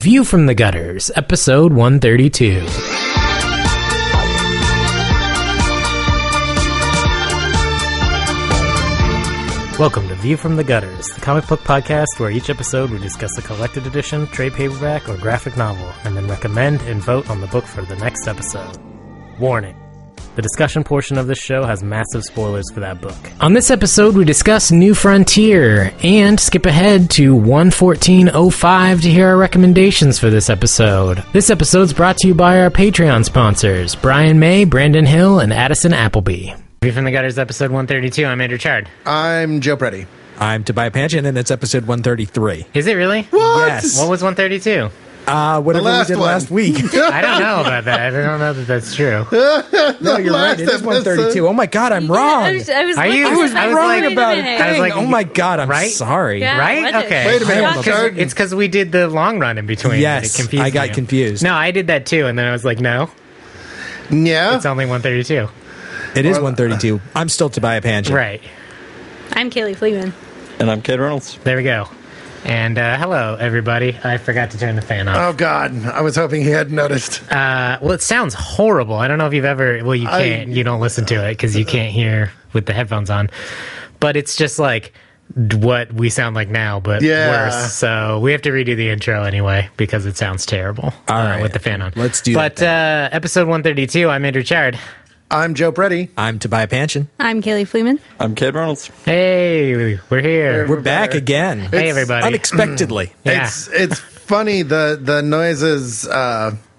View from the Gutters, episode 132. Welcome to View from the Gutters, the comic book podcast where each episode we discuss a collected edition, trade paperback, or graphic novel, and then recommend and vote on the book for the next episode. Warning. The discussion portion of this show has massive spoilers for that book. On this episode, we discuss New Frontier, and skip ahead to 114.05 to hear our recommendations for this episode. This episode's brought to you by our Patreon sponsors, Brian May, Brandon Hill, and Addison Appleby. View from the Gutters, episode 132. I'm Andrew Chard. I'm Joe Preddy. I'm Tobias Panchin, and it's episode 133. Is it really? What? Yes. What was 132? Whatever we did last week. I don't know about that. I don't know that that's true. No, you're right. It is 132. Oh my God, I'm wrong. Are you? I was wrong about it. I was like, oh my God, I'm right? sorry. Yeah, right? Okay. Wait a minute. It's because we did the long run in between. Yes, I got confused. No, I did that too, and then I was like, no. Yeah? It's only 132. It is 132. I'm still Tobias Panchin. Right. I'm Kaylee Fleeman. And I'm Kate Reynolds. There we go. And hello, everybody. I forgot to turn the fan off. Oh, God. I was hoping he had noticed. Well, it sounds horrible. I don't know if you've ever... Well, you can't. You don't listen to it because you can't hear with the headphones on. But it's just like what we sound like now, but worse. So we have to redo the intro anyway because it sounds terrible with the fan on. Let's do that. But episode 132, I'm Andrew Chard. I'm Joe Preddy. I'm Tobias Panchin. I'm Kaylee Fleeman. I'm Kate Reynolds. Hey, we're here. We're back again. Hey, everybody. Unexpectedly. Yeah. It's funny, the noises...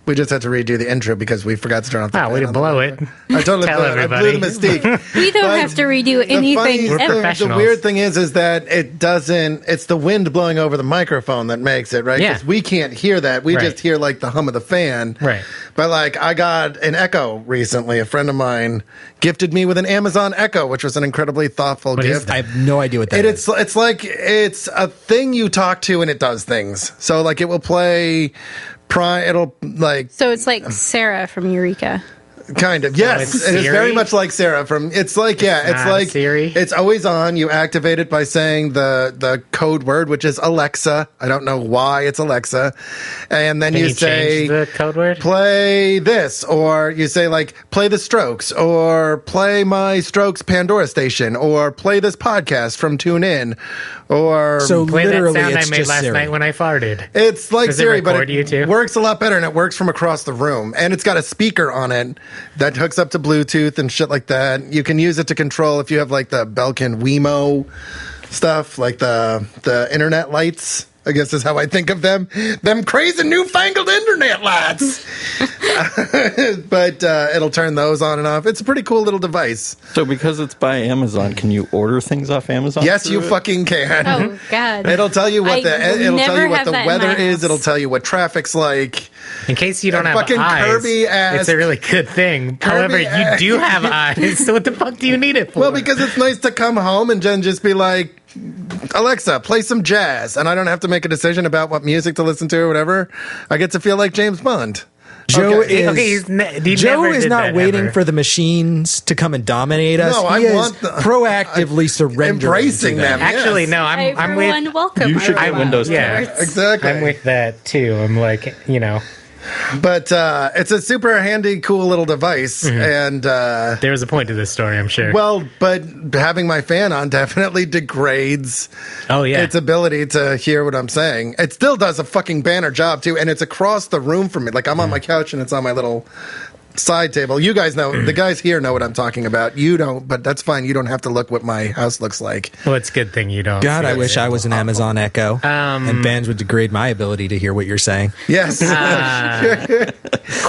we just had to redo the intro because we forgot to turn off the fan. Way to blow it. I totally Tell blew it. I blew the mystique. We don't have to redo anything We're ever. professionals. The weird thing is that it doesn't... It's the wind blowing over the microphone that makes it, right? Yeah. Because we can't hear that. We just hear, like, the hum of the fan. Right. But, like, I got an Echo recently. A friend of mine gifted me with an Amazon Echo, which was an incredibly thoughtful gift. I have no idea what that is. It's like... It's a thing you talk to and it does things. So, like, it will play... It'll, like... So it's like Sarah from Eureka. Kind of, yes. it's It is Siri? very much like Sarah from... It's like, it's not like... Siri? It's always on. You activate it by saying the code word, which is Alexa. I don't know why it's Alexa. And then Can you say... change the code word? Play this, or you say, like, play the Strokes, or play my Strokes Pandora station, or play this podcast from TuneIn, or... So Play literally, that sound it's I made just last Siri. night when I farted. It's like Does it Siri, but record you too? it works a lot better, and it works from across the room. And it's got a speaker on it that hooks up to Bluetooth and shit like that. You can use it to control if you have, like, the Belkin Wemo stuff, like the internet lights, I guess is how I think of them. Them crazy newfangled internet lights. But it'll turn those on and off. It's a pretty cool little device. So because it's by Amazon, can you order things off Amazon? Yes, you fucking can. Oh, God. It'll tell you what it'll tell you what the that in weather my is. house. It'll tell you what traffic's like. In case you don't have fucking eyes, Kirby asked- it's a really good thing. However, you asked- do have eyes, so what the fuck do you need it for? Well, because it's nice to come home and then just be like, Alexa, play some jazz. And I don't have to make a decision about what music to listen to or whatever. I get to feel like James Bond. Joe Okay. is Joe is not waiting for the machines to come and dominate us. No, he I is want proactively surrendering embracing to them. Actually, Yes. no, I'm Everyone with... welcome. You should our get Windows Yeah. downloads. Exactly. I'm with that, too. I'm like, But it's a super handy, cool little device. And, there was a point to this story, I'm sure. well, but having my fan on definitely degrades its ability to hear what I'm saying. It still does a fucking banner job, too. And it's across the room from me. Like, I'm on my couch and it's on my little side table. You guys know, the guys here know what I'm talking about. You don't, but that's fine. You don't have to look what my house looks like. Well, it's a good thing you don't. God, I wish I was an Amazon Echo, and bands would degrade my ability to hear what you're saying. Yes.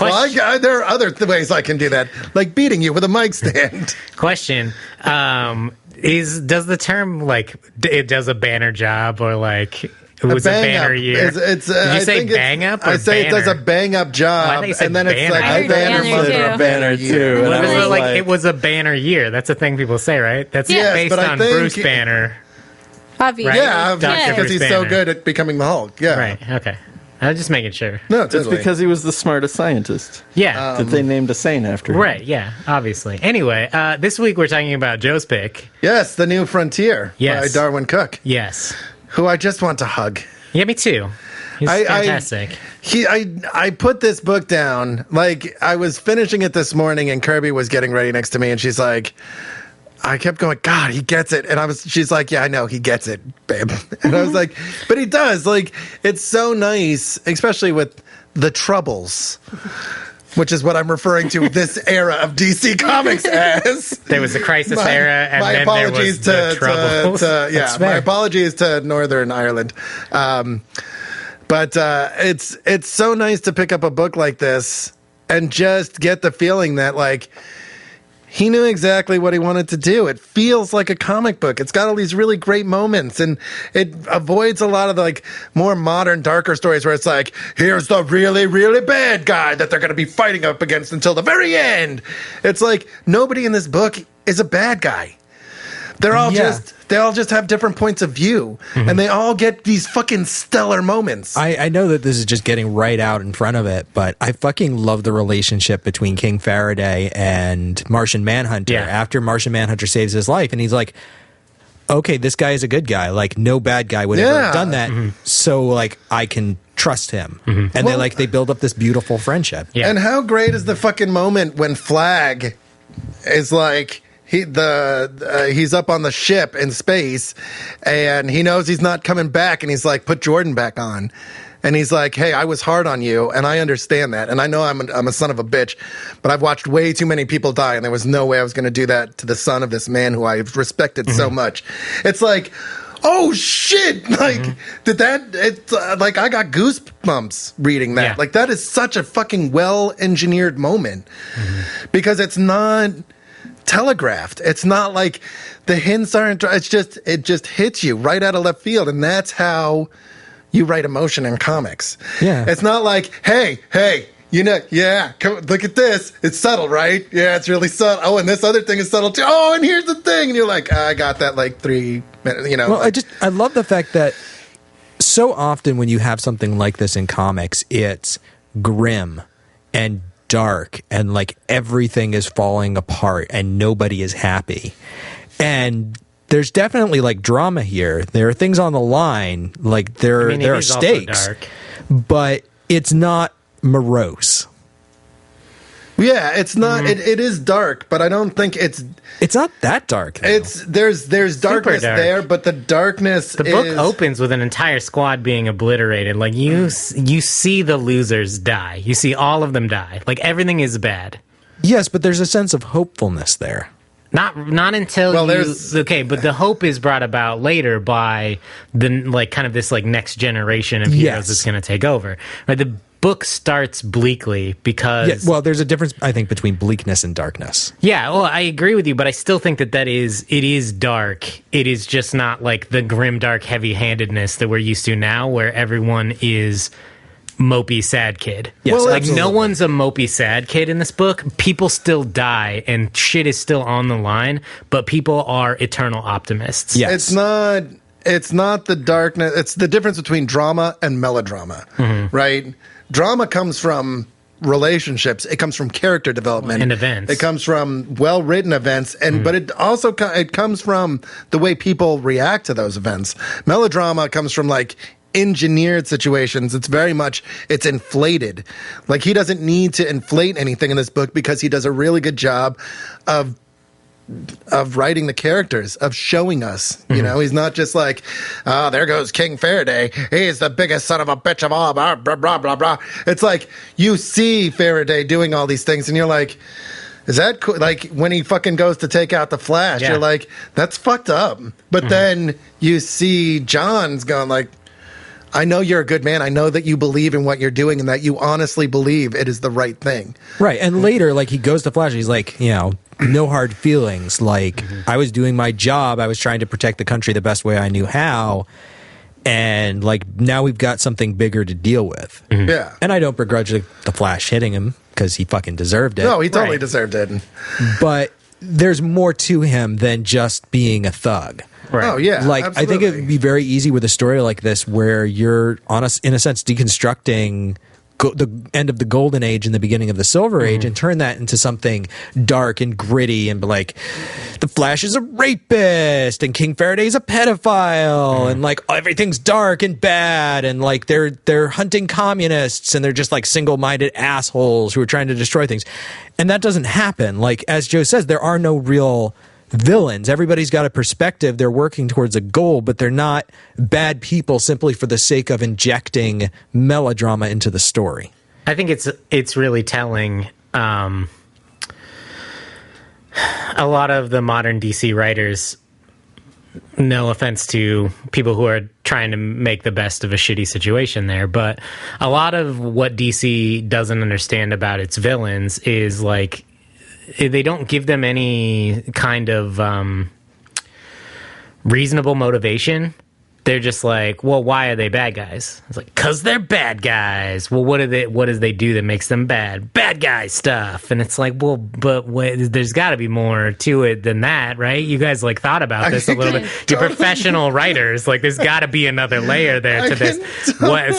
Well, there are other ways I can do that, like beating you with a mic stand. Question. Does the term, like, it does a banner job, or, like... It was a banner year. Did you say bang up? Or I say banner? it does a bang up job, Oh, I thought you said and then it's banner. like I a heard banner banner month too. or a banner year. And Well, I it was was like, like- it was a banner year. That's the thing people say, right? That's Yes, based but I on think- Bruce Banner. Obviously. Right? Yeah, Dr. because he's Bruce so Banner. good at becoming the Hulk. Yeah, Right, okay. I was just making sure. No, It's totally. because he was the smartest scientist Yeah. that they named a saint after him. Right, yeah, obviously. Anyway, this week we're talking about Joe's pick. Yes, The New Frontier Yes. by Darwyn Cooke, Yes. who I just want to hug. Yeah, me too. He's fantastic. I put this book down, like, I was finishing it this morning, and Kirby was getting ready next to me, and she's like, I kept going, God, he gets it. And she's like, yeah, I know, he gets it, babe. And I was like, but he does. Like, it's so nice, especially with the Troubles, which is what I'm referring to this era of DC Comics as. There was the Crisis era, and then there was the Troubles. My apologies to Northern Ireland. But it's so nice to pick up a book like this and just get the feeling that, like, he knew exactly what he wanted to do. It feels like a comic book. It's got all these really great moments, and it avoids a lot of the, like, more modern, darker stories where it's like, here's the really, really bad guy that they're going to be fighting up against until the very end. It's like, nobody in this book is a bad guy. They all just have different points of view, and they all get these fucking stellar moments. I know that this is just getting right out in front of it, but I fucking love the relationship between King Faraday and Martian Manhunter after Martian Manhunter saves his life, and he's like, okay, this guy is a good guy. Like, no bad guy would ever have done that, so, like, I can trust him. And they build up this beautiful friendship. Yeah. And how great is the fucking moment when Flag is like... He's up on the ship in space, and he knows he's not coming back, and he's like, put Jordan back on. And he's like, hey, I was hard on you, and I understand that. And I know I'm a son of a bitch, but I've watched way too many people die, and there was no way I was going to do that to the son of this man who I respected so much. It's like, oh, shit! Like, did that... It's like, I got goosebumps reading that. Yeah. Like, that is such a fucking well-engineered moment. Because it's not... telegraphed. It's not like the hints aren't. It just hits you right out of left field, and that's how you write emotion in comics. Yeah, it's not like, hey, you know, come, look at this. It's subtle, right? Yeah, it's really subtle. Oh, and this other thing is subtle too. Oh, and here's the thing, and you're like, I got that like 3 minutes. You know. Well, I love the fact that so often when you have something like this in comics, it's grim and dark, and like everything is falling apart and nobody is happy. And there's definitely like drama here. There are things on the line, like there are stakes, but it's not morose. Yeah, it's not. It is dark, but I don't think it's not that dark, though. There's darkness there, but the darkness. The book opens with an entire squad being obliterated. Like you see the losers die. You see all of them die. Like everything is bad. Yes, but there's a sense of hopefulness there. Not until but the hope is brought about later by the like kind of this like next generation of heroes that's going to take over. Right, the book starts bleakly because there's a difference, I think, between bleakness and darkness. Yeah, well, I agree with you, but I still think it is dark. It is just not like the grim, dark, heavy-handedness that we're used to now, where everyone is mopey, sad kid. Yes, like no one's a mopey, sad kid in this book. People still die, and shit is still on the line, but people are eternal optimists. Yes. It's not the darkness. It's the difference between drama and melodrama, right? Drama comes from relationships. It comes from character development and events. It comes from well-written events, but it also it comes from the way people react to those events. Melodrama comes from like engineered situations. It's inflated. Like he doesn't need to inflate anything in this book because he does a really good job of writing the characters, of showing us, you know, he's not just like, oh, there goes King Faraday. He's the biggest son of a bitch of all, blah, blah, blah, blah, blah. It's like, you see Faraday doing all these things and you're like, is that cool? Like when he fucking goes to take out the Flash, you're like, that's fucked up. But then you see John's going like, I know you're a good man. I know that you believe in what you're doing and that you honestly believe it is the right thing. Right. And later, like, he goes to Flash. He's like, you know, no hard feelings. Like, I was doing my job. I was trying to protect the country the best way I knew how. And, like, now we've got something bigger to deal with. Yeah. And I don't begrudge the Flash hitting him because he fucking deserved it. No, he totally deserved it. But there's more to him than just being a thug. Right. Oh, yeah. Like, absolutely. I think it would be very easy with a story like this where you're, in a sense, deconstructing the end of the golden age and the beginning of the silver age and turn that into something dark and gritty and be like, the Flash is a rapist and King Faraday's a pedophile and like everything's dark and bad and like they're hunting communists and they're just like single-minded assholes who are trying to destroy things. And that doesn't happen. Like, as Joe says, there are no real villains. Everybody's got a perspective. They're working towards a goal, but they're not bad people simply for the sake of injecting melodrama into the story. I think it's really telling. A lot of the modern DC writers, no offense to people who are trying to make the best of a shitty situation there, but a lot of what DC doesn't understand about its villains is like, they don't give them any kind of reasonable motivation. They're just like, well, why are they bad guys? It's like, 'cause they're bad guys. Well, what does they do that makes them bad? Bad guy stuff. And it's like, well, but wait, there's got to be more to it than that, right? You guys like thought about this a little bit. You're professional writers. Like, there's got to be another layer there to this.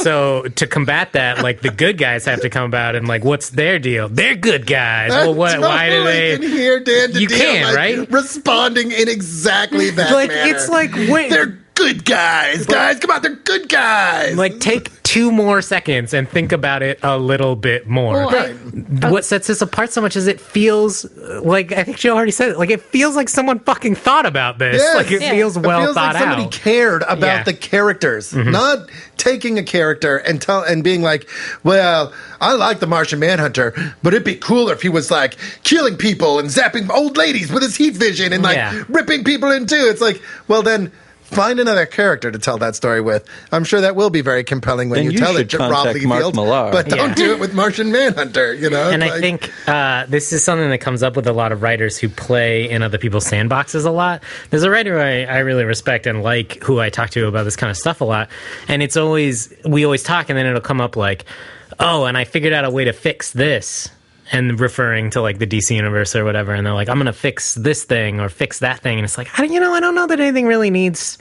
So to combat that, like, the good guys have to come about and like, what's their deal? They're good guys. Well, why do they? Can hear Dan you DiDio, can, like, right? Responding in exactly that Like, manner. it's like, wait. They're good guys. Guys, come on, they're good guys. Like, take 2 more seconds and think about it a little bit more. Well, Right. What sets this apart so much is it feels like, I think Joe already said it, like, it feels like someone fucking thought about this. Yes. Like, it Yeah. feels It well feels thought like somebody out. cared about Yeah. the characters, not taking a character and being like, well, I like the Martian Manhunter, but it'd be cooler if he was like killing people and zapping old ladies with his heat vision and like Yeah. ripping people in two. It's like, well, then find another character to tell that story with. I'm sure that will be very compelling when Then you you tell should it, Rob contact Mark Liefeld, Millar. but don't Yeah. do it with Martian Manhunter, you know? And Like, I think this is something that comes up with a lot of writers who play in other people's sandboxes a lot. There's a writer I really respect and like who I talk to about this kind of stuff a lot. And it's always, we always talk and then it'll come up like, oh, and I figured out a way to fix this. And referring to like the DC universe or whatever. And they're like, I'm going to fix this thing or fix that thing. And it's like, I don't know that anything really needs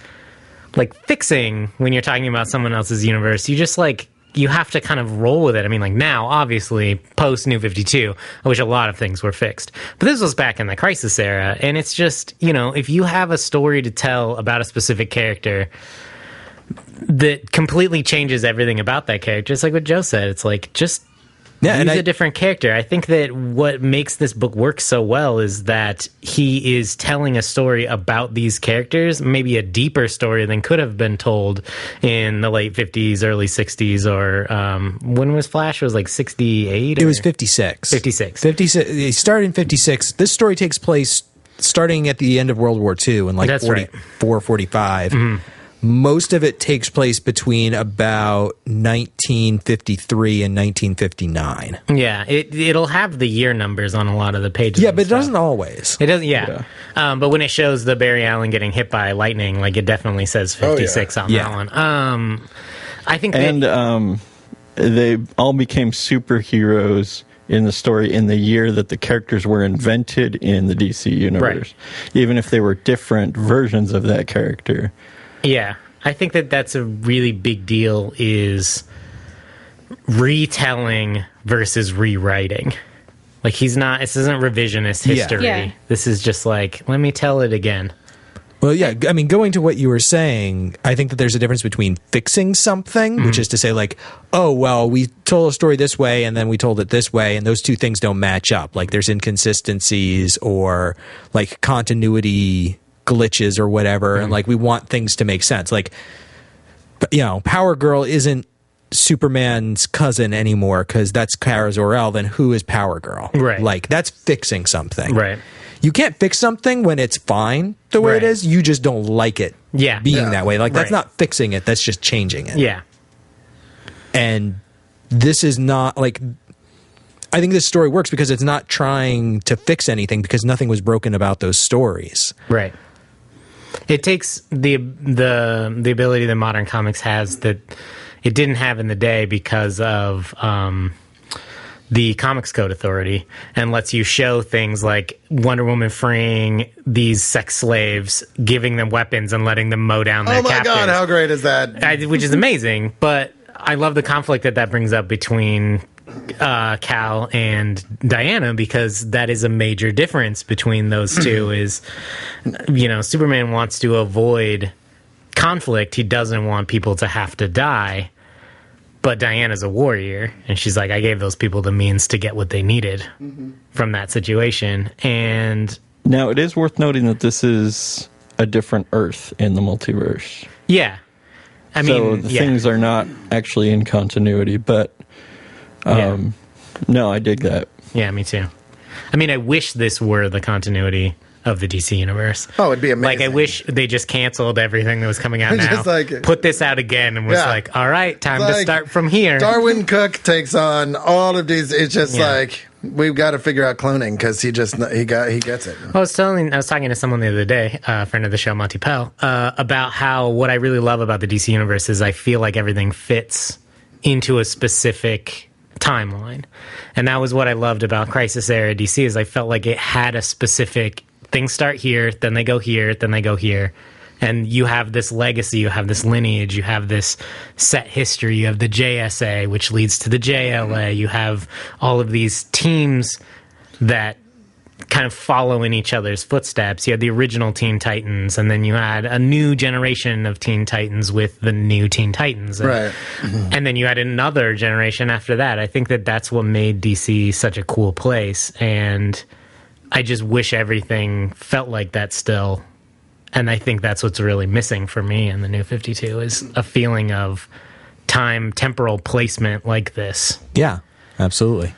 like fixing when you're talking about someone else's universe. You just like, you have to kind of roll with it. I mean, like now, obviously, post New 52, I wish a lot of things were fixed. But this was back in the Crisis era. And it's just, if you have a story to tell about a specific character that completely changes everything about that character, it's like what Joe said. It's like, just use a different character. I think that what makes this book work so well is that he is telling a story about these characters, maybe a deeper story than could have been told in the late 50s, early 60s, or when was Flash? It was like 68? It was 56. 56. 56. It started in 56. This story takes place starting at the end of World War II in like That's 44, right. 45. Mm-hmm. Most of it takes place between about 1953 and 1959. Yeah, it'll have the year numbers on a lot of the pages. Yeah, and but it stuff. doesn't always. It doesn't, yeah. But when it shows the Barry Allen getting hit by lightning, like it definitely says 56 on that one. I think And they all became superheroes in the story in the year that the characters were invented in the DC universe. Right. Even if they were different versions of that character. Yeah, I think that that's a really big deal, is retelling versus rewriting. Like, this isn't revisionist history. Yeah. This is just like, let me tell it again. Well, yeah, I mean, going to what you were saying, I think that there's a difference between fixing something, which is to say, like, oh, well, we told a story this way and then we told it this way, and those two things don't match up. Like, there's inconsistencies or, like, continuity glitches or whatever, and, like, we want things to make sense. Like, Power Girl isn't Superman's cousin anymore because that's Kara Zor-El. Then who is Power Girl? Right. Like, that's fixing something. Right. You can't fix something when it's fine the way it Right. is. You just don't like it being that way. Like, that's Right. not fixing it. That's just changing it. Yeah. And this is not, like, I think this story works because it's not trying to fix anything because nothing was broken about those stories. Right. It takes the ability that modern comics has that it didn't have in the day because of the Comics Code Authority, and lets you show things like Wonder Woman freeing these sex slaves, giving them weapons and letting them mow down their oh my captors. God, how great is that? Which is amazing, but I love the conflict that brings up between Cal and Diana, because that is a major difference between those two. Is, Superman wants to avoid conflict. He doesn't want people to have to die. But Diana's a warrior, and she's like, I gave those people the means to get what they needed from that situation. And now, it is worth noting that this is a different Earth in the multiverse. Yeah. I mean, things are not actually in continuity, but no, I dig that. Yeah, me too. I mean, I wish this were the continuity of the DC universe. Oh, it'd be amazing. Like, I wish they just canceled everything that was coming out now. Just put this out again and was like, all right, time to start from here. Darwyn Cooke takes on all of these. It's just like, we've got to figure out cloning, because he gets it. I was talking to someone the other day, a friend of the show, Monty Pell, about how what I really love about the DC universe is I feel like everything fits into a specific timeline. And that was what I loved about Crisis Era DC, is I felt like it had a specific things start here, then they go here, then they go here. And you have this legacy, you have this lineage, you have this set history, you have the JSA, which leads to the JLA. You have all of these teams that kind of follow in each other's footsteps. You had the original Teen Titans, and then you had a new generation of Teen Titans with the new Teen Titans. Right. And then you had another generation after that. I think that's what made DC such a cool place. And I just wish everything felt like that still. And I think that's what's really missing for me in the New 52 is a feeling of temporal placement like this. Yeah, absolutely.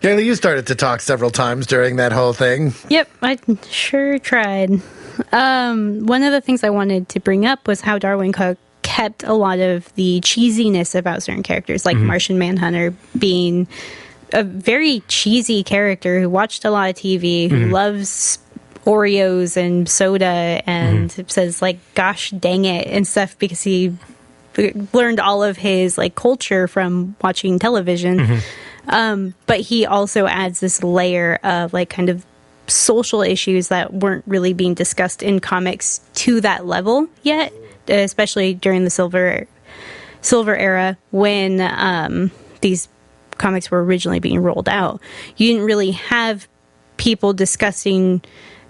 Kaylee, you started to talk several times during that whole thing. Yep, I sure tried. One of the things I wanted to bring up was how Darwyn Cooke kept a lot of the cheesiness about certain characters, like Martian Manhunter being a very cheesy character who watched a lot of TV, who loves Oreos and soda, and says, like, gosh dang it and stuff, because he learned all of his culture from watching television. But he also adds this layer of kind of social issues that weren't really being discussed in comics to that level yet, especially during the Silver Era, when these comics were originally being rolled out. You didn't really have people discussing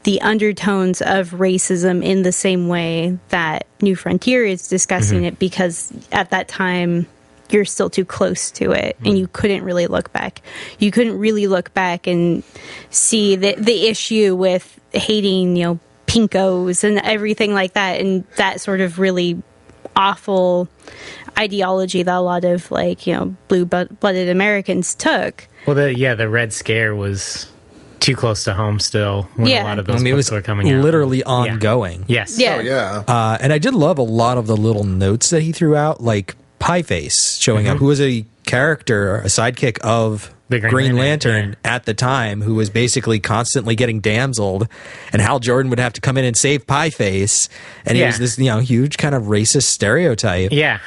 the undertones of racism in the same way that New Frontier is discussing it, because at that time you're still too close to it, and you couldn't really look back. You couldn't really look back and see the issue with hating, pinkos and everything like that, and that sort of really awful ideology that a lot of blue-blooded Americans took. Well, the Red Scare was too close to home still when a lot of those books were coming out. Literally ongoing. Yes. Oh, yeah. And I did love a lot of the little notes that he threw out, like Pieface showing up, who was a character, a sidekick of the Green Lantern at the time, who was basically constantly getting damseled, and Hal Jordan would have to come in and save Pieface, and he was this huge kind of racist stereotype. Yeah.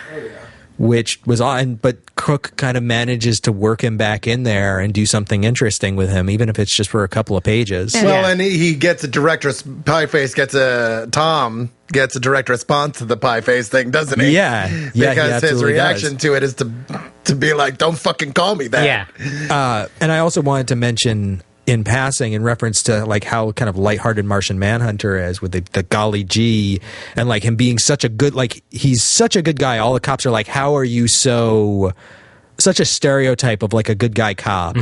Which was on, but Cooke kind of manages to work him back in there and do something interesting with him, even if it's just for a couple of pages. Well, and he gets a direct Tom gets a direct response to the Pieface thing, doesn't he? Yeah. Because his reaction to it is to be like, don't fucking call me that. Yeah. And I also wanted to mention in passing, in reference to how kind of lighthearted Martian Manhunter is with the golly gee, and him being such a good, he's such a good guy. All the cops are like, how are you such a stereotype of a good guy cop.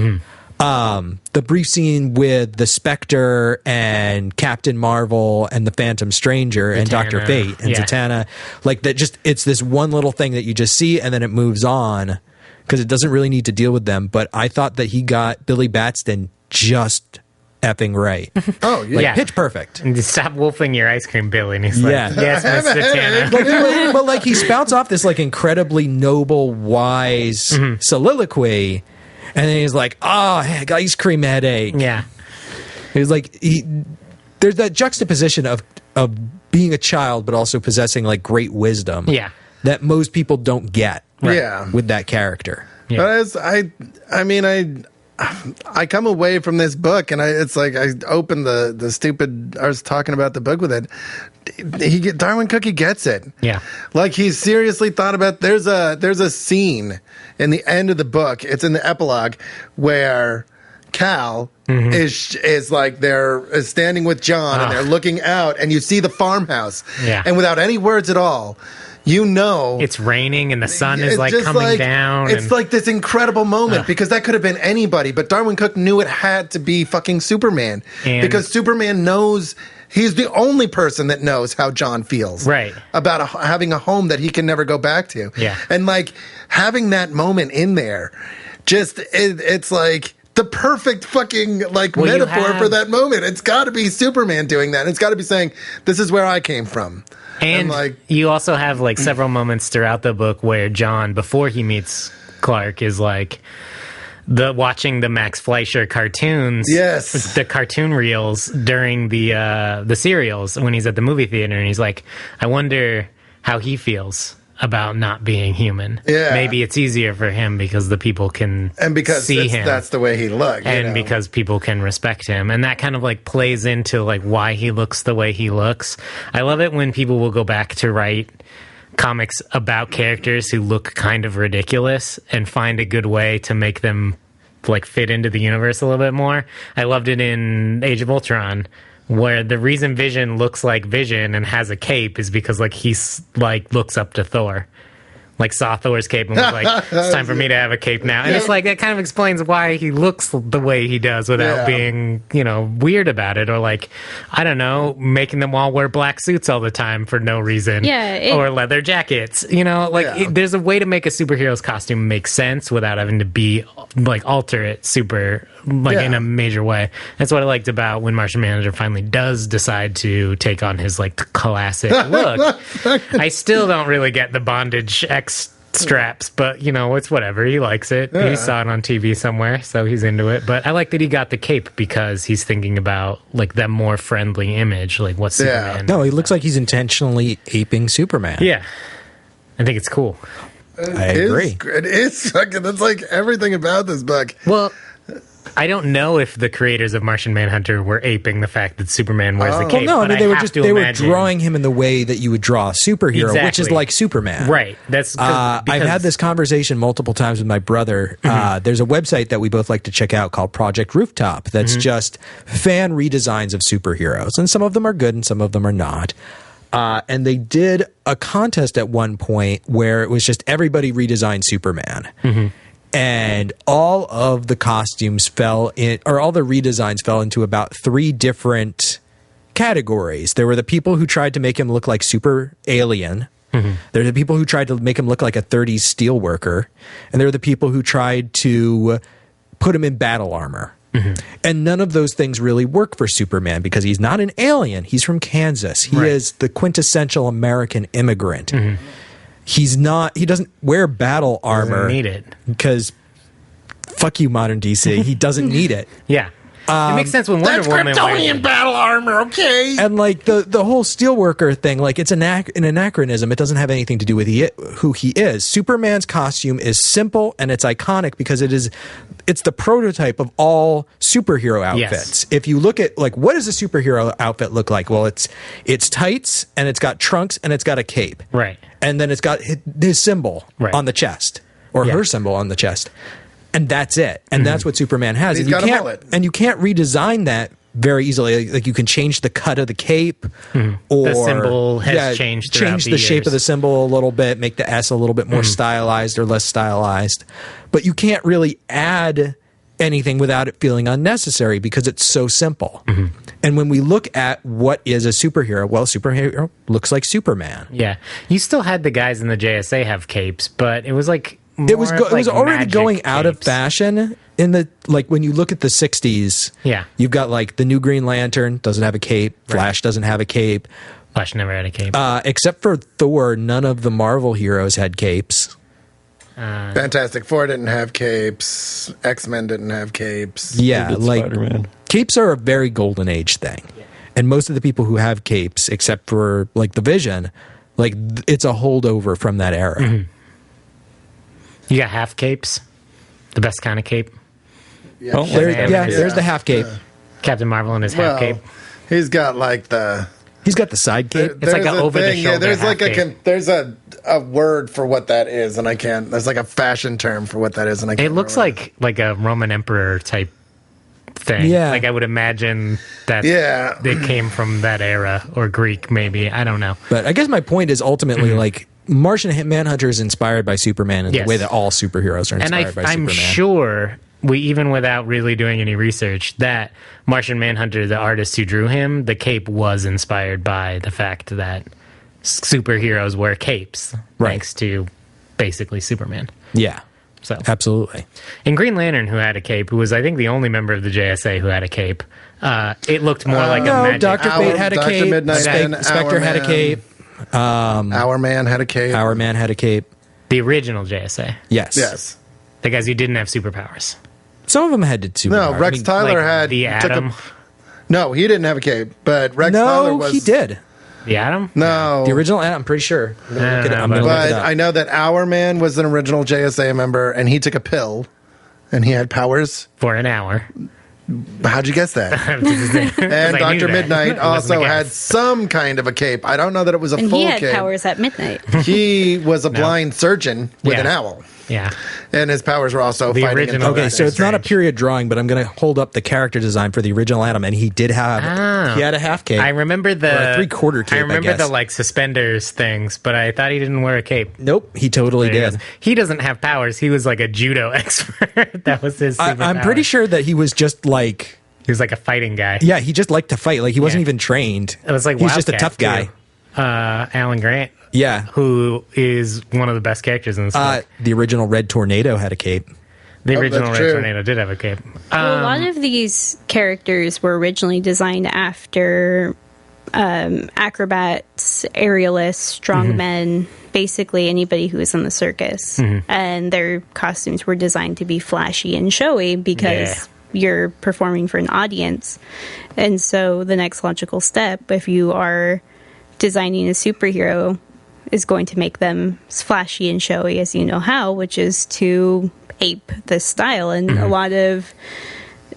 The brief scene with the Spectre and Captain Marvel and the Phantom Stranger and Dr. Fate and Zatanna, it's this one little thing that you just see and then it moves on because it doesn't really need to deal with them. But I thought that he got Billy Batson just effing right. Oh, yeah. Pitch perfect. And stop wolfing your ice cream, Billy. And he's like, yes, Miss Zatanna. But he spouts off this incredibly noble, wise soliloquy, and then he's like, ice cream headache. Yeah. He's there's that juxtaposition of being a child but also possessing great wisdom. Yeah. That most people don't get. Yeah. With that character. Yeah. But I come away from this book and it's like I opened the stupid. I was talking about the book with it. Darwyn Cooke gets it. Yeah, like he's seriously thought about. There's a scene in the end of the book. It's in the epilogue where Cal is like is standing with John and they're looking out and you see the farmhouse. Yeah, and without any words at all. You know, it's raining and the sun is like coming down. It's like this incredible moment because that could have been anybody, but Darwyn Cooke knew it had to be fucking Superman because Superman knows he's the only person that knows how John feels about having a home that he can never go back to. Yeah, and like having that moment in there, it's like the perfect fucking metaphor for that moment. It's got to be Superman doing that. It's got to be saying, "This is where I came from." And you also have like several moments throughout the book where John, before he meets Clark, is like watching the Max Fleischer cartoons, the cartoon reels during the serials when he's at the movie theater, and he's like, I wonder how he feels about not being human. Yeah. Maybe it's easier for him because the people can see him. That's the way he looks. And because people can respect him. And that kind of like plays into like why he looks the way he looks. I love it when people will go back to write comics about characters who look kind of ridiculous and find a good way to make them like fit into the universe a little bit more. I loved it in Age of Ultron, where the reason Vision looks like Vision and has a cape is because like he's like looks up to Thor, like saw Thor's cape and was like, it's time for me to have a cape now. And it's like that kind of explains why he looks the way he does without being, weird about it, or like, I don't know, making them all wear black suits all the time for no reason, or leather jackets. There's a way to make a superhero's costume make sense without having to be like alter it super in a major way. That's what I liked about when Martian Manhunter finally does decide to take on his like classic look. I still don't really get the bondage X straps, but it's whatever. He likes it. He saw it on TV somewhere, so he's into it. But I like that he got the cape because he's thinking about like that more friendly image, like what Superman. No, he looks like he's intentionally aping Superman. Yeah, I think it's cool. I agree. It is fucking. That's like everything about this book. Well, I don't know if the creators of Martian Manhunter were aping the fact that Superman wears the cape. Well, no, I mean they were drawing him in the way that you would draw a superhero, which is like Superman. Right. That's I've had this conversation multiple times with my brother. There's a website that we both like to check out called Project Rooftop that's just fan redesigns of superheroes, and some of them are good and some of them are not. And they did a contest at one point where it was just everybody redesigned Superman. And all of the costumes all the redesigns fell into about 3 different categories. There were the people who tried to make him look like super alien. There are the people who tried to make him look like a 30s steelworker. And there are the people who tried to put him in battle armor. And none of those things really work for Superman because he's not an alien. He's from Kansas. He is the quintessential American immigrant. He doesn't wear battle armor. Doesn't need it. Because fuck you, modern DC. He doesn't need it. Yeah. It makes sense when Wonder Woman wears Kryptonian battle armor, okay? And like the whole steelworker thing, like it's an anachronism. It doesn't have anything to do with who he is. Superman's costume is simple and it's iconic because it's the prototype of all superhero outfits. Yes. If you look at like what does a superhero outfit look like? Well, it's tights and it's got trunks and it's got a cape. Right. And then it's got his symbol on the chest or her symbol on the chest. And that's it. And that's what Superman has. And you can't redesign that very easily. Like you can change the cut of the cape or the symbol has changed change the shape of the symbol a little bit, make the S a little bit more stylized or less stylized. But you can't really add anything without it feeling unnecessary because it's so simple. And when we look at what is a superhero, well, superhero looks like Superman. Yeah. You still had the guys in the JSA have capes, but it was like it was already going out of fashion in the like when you look at the 60s. Yeah. You've got like the new Green Lantern doesn't have a cape, Flash doesn't have a cape. Flash never had a cape. Except for Thor, none of the Marvel heroes had capes. Fantastic Four didn't have capes. X-Men didn't have capes. Yeah, like Spider-Man. Capes are a very golden age thing. Yeah. And most of the people who have capes, except for like the Vision, like it's a holdover from that era. You got half capes, the best kind of cape. Oh, there's the half cape. Captain Marvel in his half cape. He's got like He's got the side cape. It's like an over the shoulder. Yeah, there's half like cape. there's a word for what that is, and I can't. There's like a fashion term for what that is, and I can't. It looks like a Roman emperor type thing. Yeah. Like I would imagine that it came from that era, or Greek maybe. I don't know. But I guess my point is ultimately like Martian Manhunter is inspired by Superman in the way that all superheroes are inspired by Superman. I'm sure even without really doing any research, that Martian Manhunter, the artist who drew him, the cape was inspired by the fact that superheroes wear capes, thanks to basically Superman. Yeah. So absolutely. And Green Lantern, who had a cape, who was, I think, the only member of the JSA who had a cape, it looked more like a magic... Dr. Fate had a Dr. cape. Midnight Spectre had a cape. Our Man had a cape. Our Man had a cape. The original JSA. Yes. The guys who didn't have superpowers. Some of them had superpowers. No, Rex Tyler had... The Atom. No, he didn't have a cape, but Rex Tyler was... No, he did. The Atom? No. The original Atom, I'm pretty sure. I'm gonna look it up. I know that Our Man was an original JSA member, and he took a pill, and he had powers. For an hour. How'd you guess that? And Dr. Midnight also had some kind of a cape. I don't know that it was a full cape. And he had powers at midnight. He was a blind surgeon with an owl. Yeah. And his powers were also The fighting. original. Okay, so it's not a period drawing, but I'm going to hold up the character design for the original Atom, and he did have he had a half cape. I remember or a three-quarter cape, I remember guess. the like suspenders things, but I thought he didn't wear a cape. Nope, he totally There he did. goes. He doesn't have powers. He was like a judo expert. That was his superpower. I'm pretty sure that he was just like... He was like a fighting guy. Yeah, he just liked to fight. Like, he wasn't even trained. It was like he was just a Wildcat, tough guy. too. Alan Grant. Yeah. Who is one of the best characters in this book. The original Red Tornado had a cape. The original that's Red true. Tornado did have a cape. Well, a lot of these characters were originally designed after acrobats, aerialists, strongmen, basically anybody who was in the circus. And their costumes were designed to be flashy and showy because you're performing for an audience. And so the next logical step, if you are designing a superhero, is going to make them as flashy and showy as you know how, which is to ape this style. And a lot of,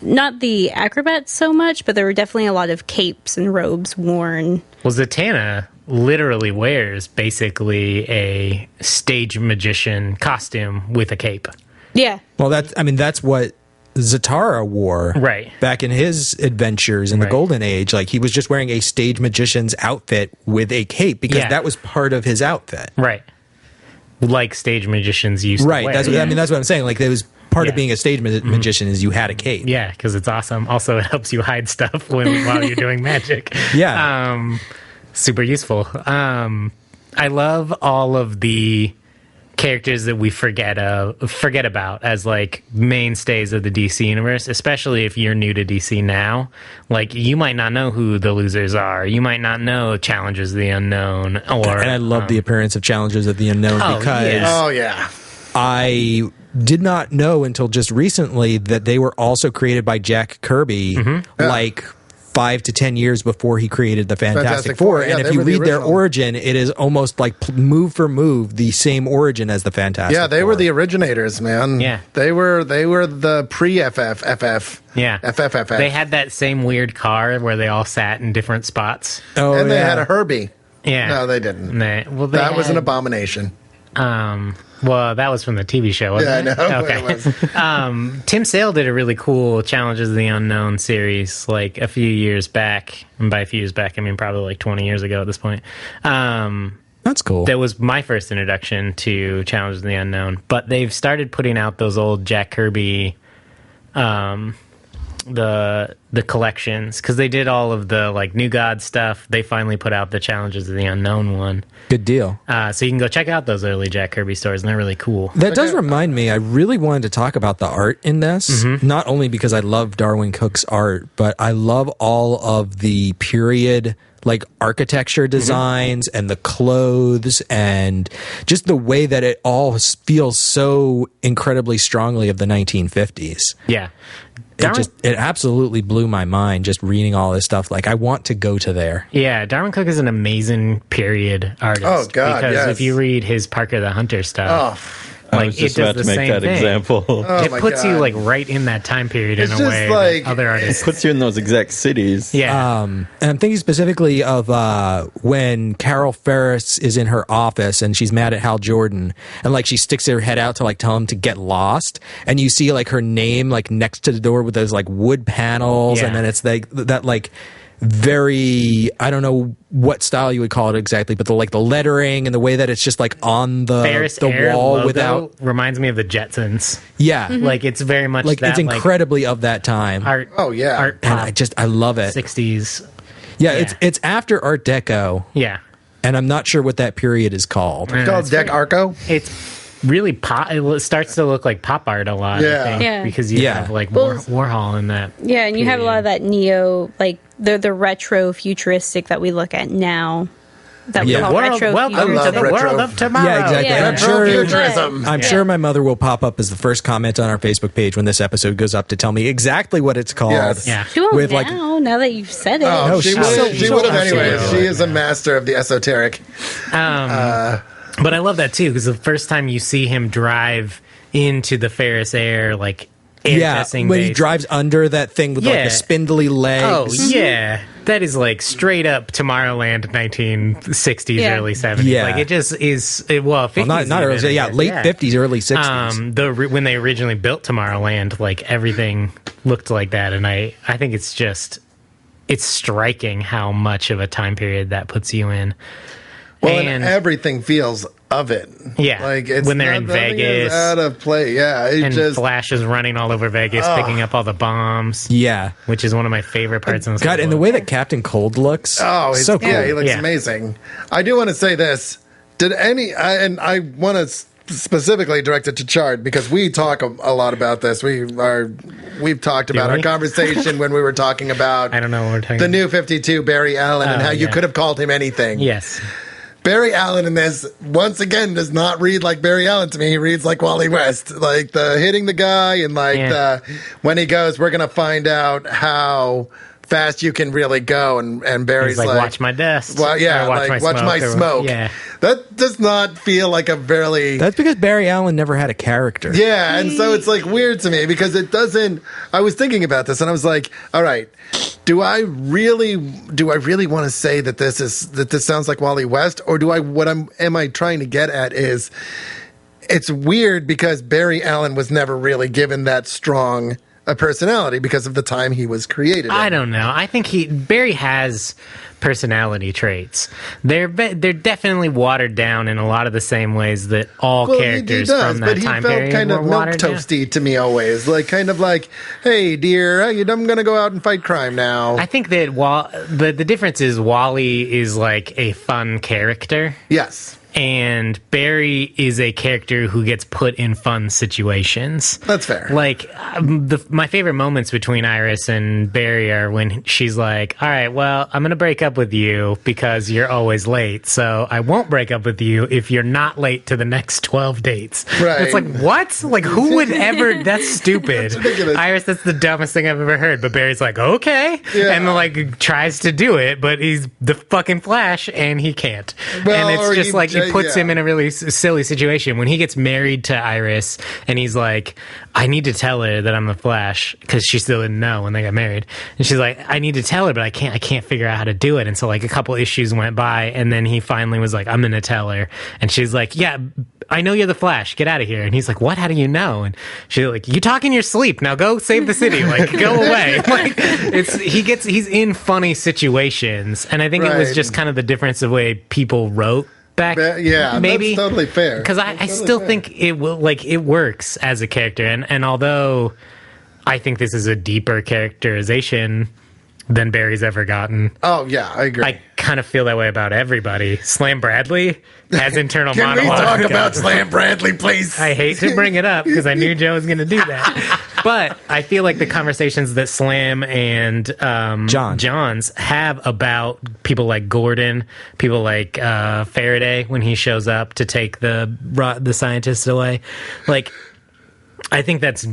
not the acrobats so much, but there were definitely a lot of capes and robes worn. Well, Zatanna literally wears basically a stage magician costume with a cape. Yeah. Well, that's what Zatanna wore back in his adventures in the Golden Age. Like, he was just wearing a stage magician's outfit with a cape because that was part of his outfit. Right. Like stage magicians used to wear. That's what I'm saying. Like, it was part of being a stage magician is you had a cape. Yeah, because it's awesome. Also, it helps you hide stuff while you're doing magic. Yeah. Super useful. I love all of the characters that we forget about as like mainstays of the DC universe, especially if you're new to DC now. Like, you might not know who the losers are. You might not know Challengers of the Unknown. And I love the appearance of Challengers of the Unknown because I did not know until just recently that they were also created by Jack Kirby, like 5 to 10 years before he created the Fantastic Four. Yeah, and if you read their origin, it is almost like move for move the same origin as the Fantastic Four. Yeah, they were the originators, man. Yeah. They were the pre-FF. Yeah. FFFF. They had that same weird car where they all sat in different spots. Oh, and they had a Herbie. Yeah. No, they didn't. That was an abomination. Well, that was from the TV show, wasn't it? Yeah, I know. Okay. It was. Tim Sale did a really cool Challenges of the Unknown series like a few years back. And by a few years back, I mean probably like 20 years ago at this point. That's cool. That was my first introduction to Challenges of the Unknown. But they've started putting out those old Jack Kirby the collections, because they did all of the like New God stuff. They finally put out the Challenges of the Unknown one. Good deal. So you can go check out those early Jack Kirby stories, and they're really cool. That does remind me, I really wanted to talk about the art in this, not only because I love Darwyn Cooke's art, but I love all of the period like architecture designs and the clothes and just the way that it all feels so incredibly strongly of the 1950s. Yeah. It absolutely blew my mind just reading all this stuff. Like, I want to go to there. Yeah, Darwyn Cooke is an amazing period artist. Oh, God, Because yes. if you read his Parker the Hunter stuff, I was just about to make that example. It puts you like right in that time period in a way like, that other artists. It puts you in those exact cities. Yeah. And I'm thinking specifically of when Carol Ferris is in her office and she's mad at Hal Jordan, and like she sticks her head out to like tell him to get lost, and you see like her name like next to the door with those like wood panels, and then it's like that like very, I don't know what style you would call it exactly, but the lettering and the way that it's just like on the wall logo without reminds me of the Jetsons. Yeah. Like it's very much like that, it's incredibly of that time. Art, art and I love it. 60s. Yeah, it's after Art Deco. Yeah. And I'm not sure what that period is called. It's called Deck Arco. It's really pop. It starts to look like pop art a lot. Yeah. I think, Yeah. because you have like Warhol in that. Yeah, and you have a lot of that neo, like the retro futuristic that we look at now. That we call retro welcome to the world of tomorrow. Yeah, exactly. Yeah. And I'm sure my mother will pop up as the first comment on our Facebook page when this episode goes up to tell me exactly what it's called. Yes. Yeah. She won't With, now that you've said it. Oh, No, she she's would have anyway. absolutely. She is a master of the esoteric. But I love that too, because the first time you see him drive into the Ferris air, like air testing when he base- drives under that thing with like the spindly legs. Oh yeah, that is like straight up Tomorrowland, 1960s, early 70s. Yeah. Like it just is. 50s. Not early, even, late 50s, early 60s. When they originally built Tomorrowland, like everything looked like that, and I think it's striking how much of a time period that puts you in. Well, and everything feels of it. Yeah, like it's when they're in Vegas, out of play. Yeah, and Flash is running all over Vegas, picking up all the bombs. Yeah, which is one of my favorite parts in this. God, and the way that Captain Cold looks. Oh, so cool. Yeah, he looks amazing. I do want to say this. And I want to specifically direct it to Chard because we talk a lot about this. We've talked about our conversation when we were talking about I don't know what we're talking the new 52 Barry Allen and how you could have called him anything. Yes. Barry Allen in this, once again, does not read like Barry Allen to me. He reads like Wally West. Like the hitting the guy and like when he goes, we're going to find out how fast you can really go. And Barry's like, watch my dust. Well, yeah, watch my smoke. Yeah. That does not feel like a very... That's because Barry Allen never had a character. Yeah, and so it's like weird to me because it doesn't... I was thinking about this and I was like, all right, do I really want to say that this sounds like Wally West, or am I trying to get at is it's weird because Barry Allen was never really given that strong a personality because of the time he was created. I don't know. I think Barry has personality traits. They're definitely watered down in a lot of the same ways that all characters from that time period kind of were watered down. milquetoasty to me always, like kind of like, hey dear, I'm gonna go out and fight crime now. I think that the difference is Wally is like a fun character. Yes. And Barry is a character who gets put in fun situations. That's fair. Like, my favorite moments between Iris and Barry are when she's like, all right, well, I'm going to break up with you because you're always late. So I won't break up with you if you're not late to the next 12 dates. Right. It's like, what? Like, who would ever? That's stupid. That's ridiculous. Iris, that's the dumbest thing I've ever heard. But Barry's like, okay. Yeah. And like tries to do it, but he's the fucking Flash and he can't. Well, and it's just like, he puts yeah. him in a really silly situation when he gets married to Iris and he's like, I need to tell her that I'm the Flash because she still didn't know when they got married. And she's like, I need to tell her, but I can't figure out how to do it. And so like a couple issues went by and then he finally was like, I'm going to tell her. And she's like, yeah, I know you're the Flash. Get out of here. And he's like, what? How do you know? And she's like, you talk in your sleep. Now go save the city. Like, go away. Like, he's in funny situations. And I think it was just kind of the difference of the way people wrote back. Yeah, maybe. That's totally fair. Because I still think it will, like, it works as a character. And although I think this is a deeper characterization than Barry's ever gotten. Oh, yeah, I agree. I kind of feel that way about everybody. Slam Bradley has internal Can monologue. we talk about Slam Bradley, please? I hate to bring it up because I knew Joe was going to do that. But I feel like the conversations that Slam and Johns have about people like Gordon, people like Faraday when he shows up to take the scientists away, like, I think that's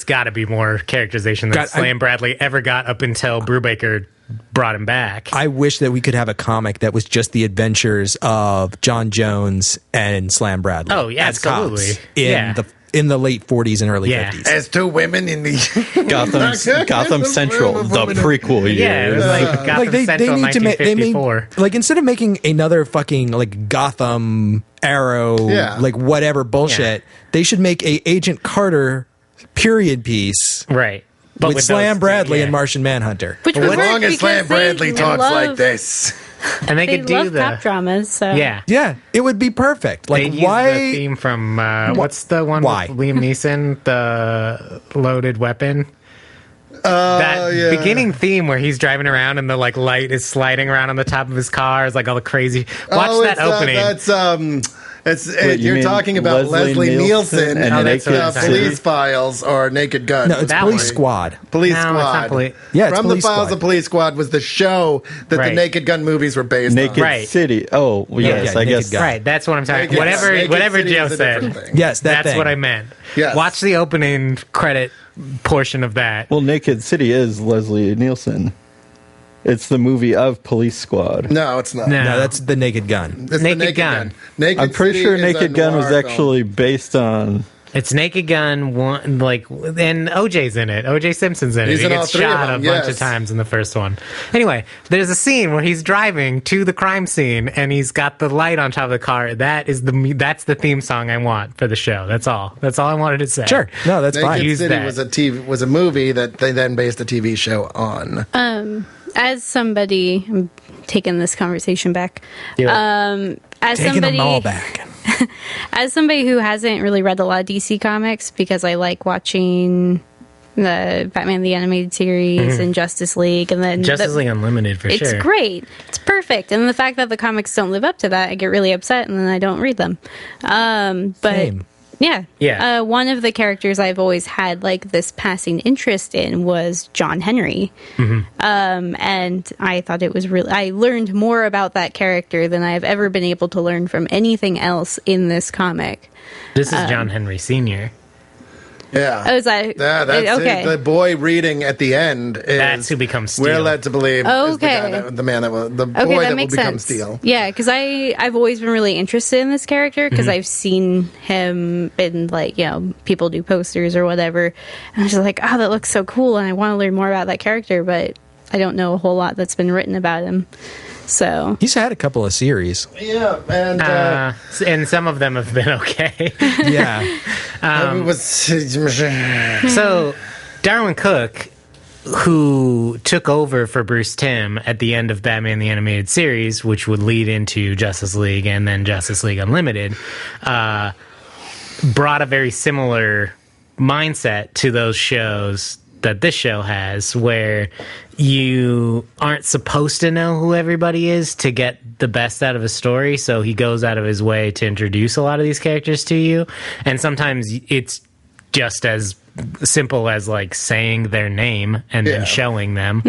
got to be more characterization than Slam Bradley ever got up until Brubaker brought him back. I wish that we could have a comic that was just the adventures of John Jones and Slam Bradley. Oh, yeah, as cops absolutely. In the late 40s and early 50s. As two women in the Gotham Central, the prequel years. Yeah, it was like Gotham Central 1954. Like, instead of making another fucking, like, Gotham Arrow, like, whatever bullshit, they should make a Agent Carter period piece. Right. But with Slam Bradley and Martian Manhunter. Which as would long work as Slam because Bradley talks like this. And they could do love the cop dramas, so Yeah, it would be perfect. Like, they why? use the theme from what's the one with Liam Neeson, the loaded weapon? Beginning theme where he's driving around and the like light is sliding around on the top of his car is like all the crazy. Watch that opening. You're talking about Leslie Nielsen and Police Files or Naked Gun. No, it's Police Squad. Police Squad. From the Files of Police Squad was the show that the Naked Gun movies were based on. Naked City. Oh, yes, I guess. Right, that's what I'm talking about. Whatever Joe said. Yes, that's what I meant. Yes. Watch the opening credit portion of that. Well, Naked City is Leslie Nielsen. It's the movie of Police Squad. No, it's not. No, that's the Naked Gun. It's Naked Gun. I'm pretty sure Naked Gun was actually based on... It's Naked Gun, and OJ's in it. OJ Simpson's in it. He gets shot a bunch of times in the first one. Anyway, there's a scene where he's driving to the crime scene, and he's got the light on top of the car. That's the theme song I want for the show. That's all. That's all I wanted to say. Sure. No, that's fine. Naked City was a movie that they then based a TV show on. As somebody, I'm taking this conversation back. As taking somebody, them all back. As somebody who hasn't really read a lot of DC comics because I like watching the Batman the Animated Series and Justice League, and then Justice League Unlimited for sure. It's great. It's perfect. And the fact that the comics don't live up to that, I get really upset, and then I don't read them. But Same. Yeah. One of the characters I've always had like this passing interest in was John Henry. And I thought it was I learned more about that character than I've ever been able to learn from anything else in this comic. This is John Henry Sr. Yeah. Oh, is that okay? The boy reading at the end is that's who becomes Steel. We're led to believe is the man that will boy that will become Steel. Yeah, because I've always been really interested in this character because I've seen him in people do posters or whatever, and I'm just like, oh, that looks so cool, and I want to learn more about that character, but I don't know a whole lot that's been written about him. So he's had a couple of series. Yeah, and some of them have been okay. Yeah. So Darwyn Cooke, who took over for Bruce Timm at the end of Batman the Animated Series, which would lead into Justice League and then Justice League Unlimited, brought a very similar mindset to those shows that this show has, where you aren't supposed to know who everybody is to get the best out of a story, so he goes out of his way to introduce a lot of these characters to you, and sometimes it's just as simple as like saying their name and then showing them.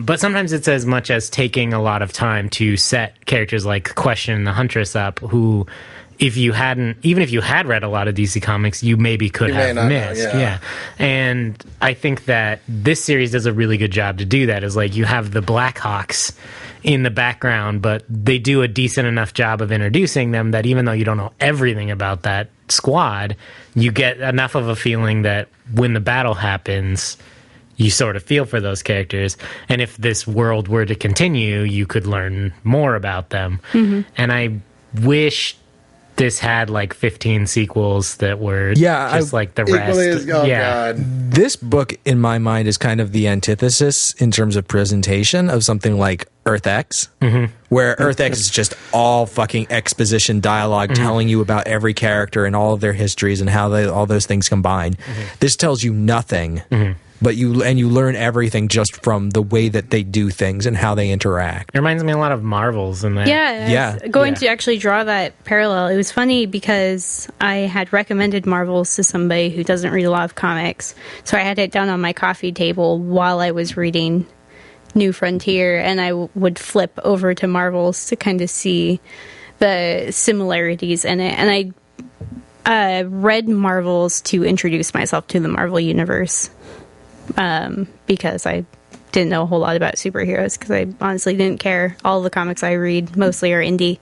But sometimes it's as much as taking a lot of time to set characters like Question and the Huntress up, who even if you had read a lot of DC comics, you maybe could have missed. Yeah. And I think that this series does a really good job to do that. Is like you have the Blackhawks in the background, but they do a decent enough job of introducing them that even though you don't know everything about that squad, you get enough of a feeling that when the battle happens, you sort of feel for those characters. And if this world were to continue, you could learn more about them. And I wish this had like 15 sequels that were just like the rest. God. This book, in my mind, is kind of the antithesis in terms of presentation of something like Earth X, where Earth X is just all fucking exposition dialogue telling you about every character and all of their histories and how all those things combine. This tells you nothing. But you learn everything just from the way that they do things and how they interact. It reminds me a lot of Marvels in that. Yeah, going to actually draw that parallel. It was funny because I had recommended Marvels to somebody who doesn't read a lot of comics. So I had it down on my coffee table while I was reading New Frontier, and I would flip over to Marvels to kind of see the similarities in it. And I read Marvels to introduce myself to the Marvel Universe. Because I didn't know a whole lot about superheroes because I honestly didn't care. All the comics I read mostly are indie.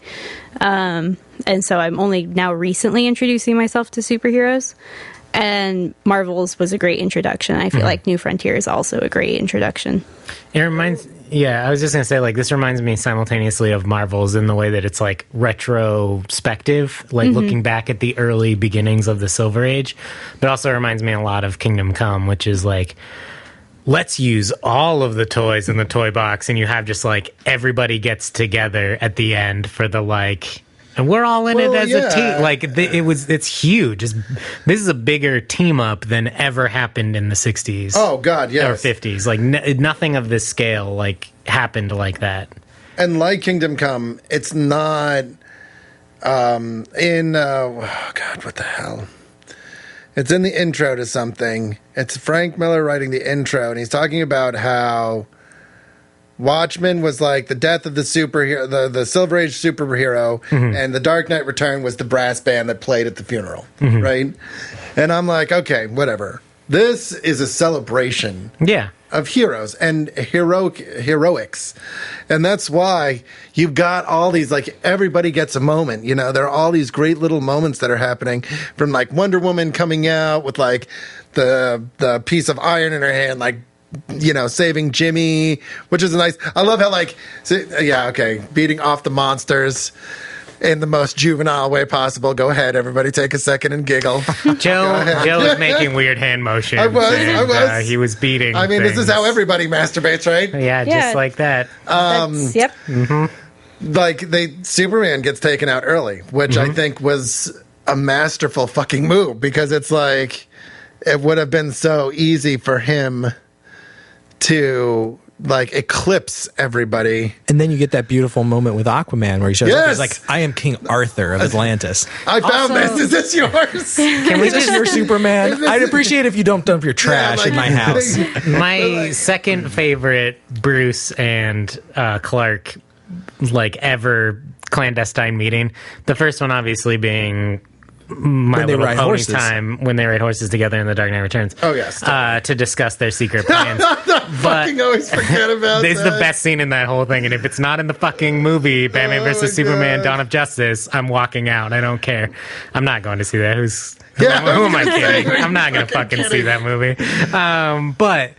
And so I'm only now recently introducing myself to superheroes. And Marvel's was a great introduction. I feel like New Frontier is also a great introduction. It reminds... Yeah, I was just going to say, like, this reminds me simultaneously of Marvel's in the way that it's, like, retrospective, like, looking back at the early beginnings of the Silver Age. But also reminds me a lot of Kingdom Come, which is, like, let's use all of the toys in the toy box, and you have just, like, everybody gets together at the end for the, like... And we're all in it as a team. Like, it's huge. This is a bigger team up than ever happened in the 60s. Oh, God, yes. Or 50s. Like, nothing of this scale, like, happened like that. And like Kingdom Come, it's not God, what the hell? It's in the intro to something. It's Frank Miller writing the intro, and he's talking about how Watchman was like the death of the superhero, the Silver Age superhero, and the Dark Knight Return was the brass band that played at the funeral, right? And I'm like, okay, whatever. This is a celebration of heroes and heroics. And that's why you've got all these, like, everybody gets a moment, you know? There are all these great little moments that are happening, from, like, Wonder Woman coming out with, like, the piece of iron in her hand, like, you know, saving Jimmy, which is nice. I love how, like, beating off the monsters in the most juvenile way possible. Go ahead, everybody, take a second and giggle. Joe was making weird hand motions. I was. He was beating. I mean, things. This is how everybody masturbates, right? Yeah, just like that. Yep. Like, Superman gets taken out early, which I think was a masterful fucking move, because it's like, it would have been so easy for him to, like, eclipse everybody. And then you get that beautiful moment with Aquaman where he shows up. He's like, I am King Arthur of Atlantis. I found this. Is this yours? Can we just your Superman? I'd appreciate if you don't dump your trash in my house. My second favorite Bruce and Clark, like, ever clandestine meeting. The first one obviously being My Little Pony time, when they ride horses together in The Dark Knight Returns. Oh, yes. To discuss their secret plans. I fucking always forget about this is the best scene in that whole thing, and if it's not in the fucking movie, Batman vs. Superman, Dawn of Justice, I'm walking out. I don't care. I'm not going to see that. Who am I kidding? I'm not going to fucking see that movie. But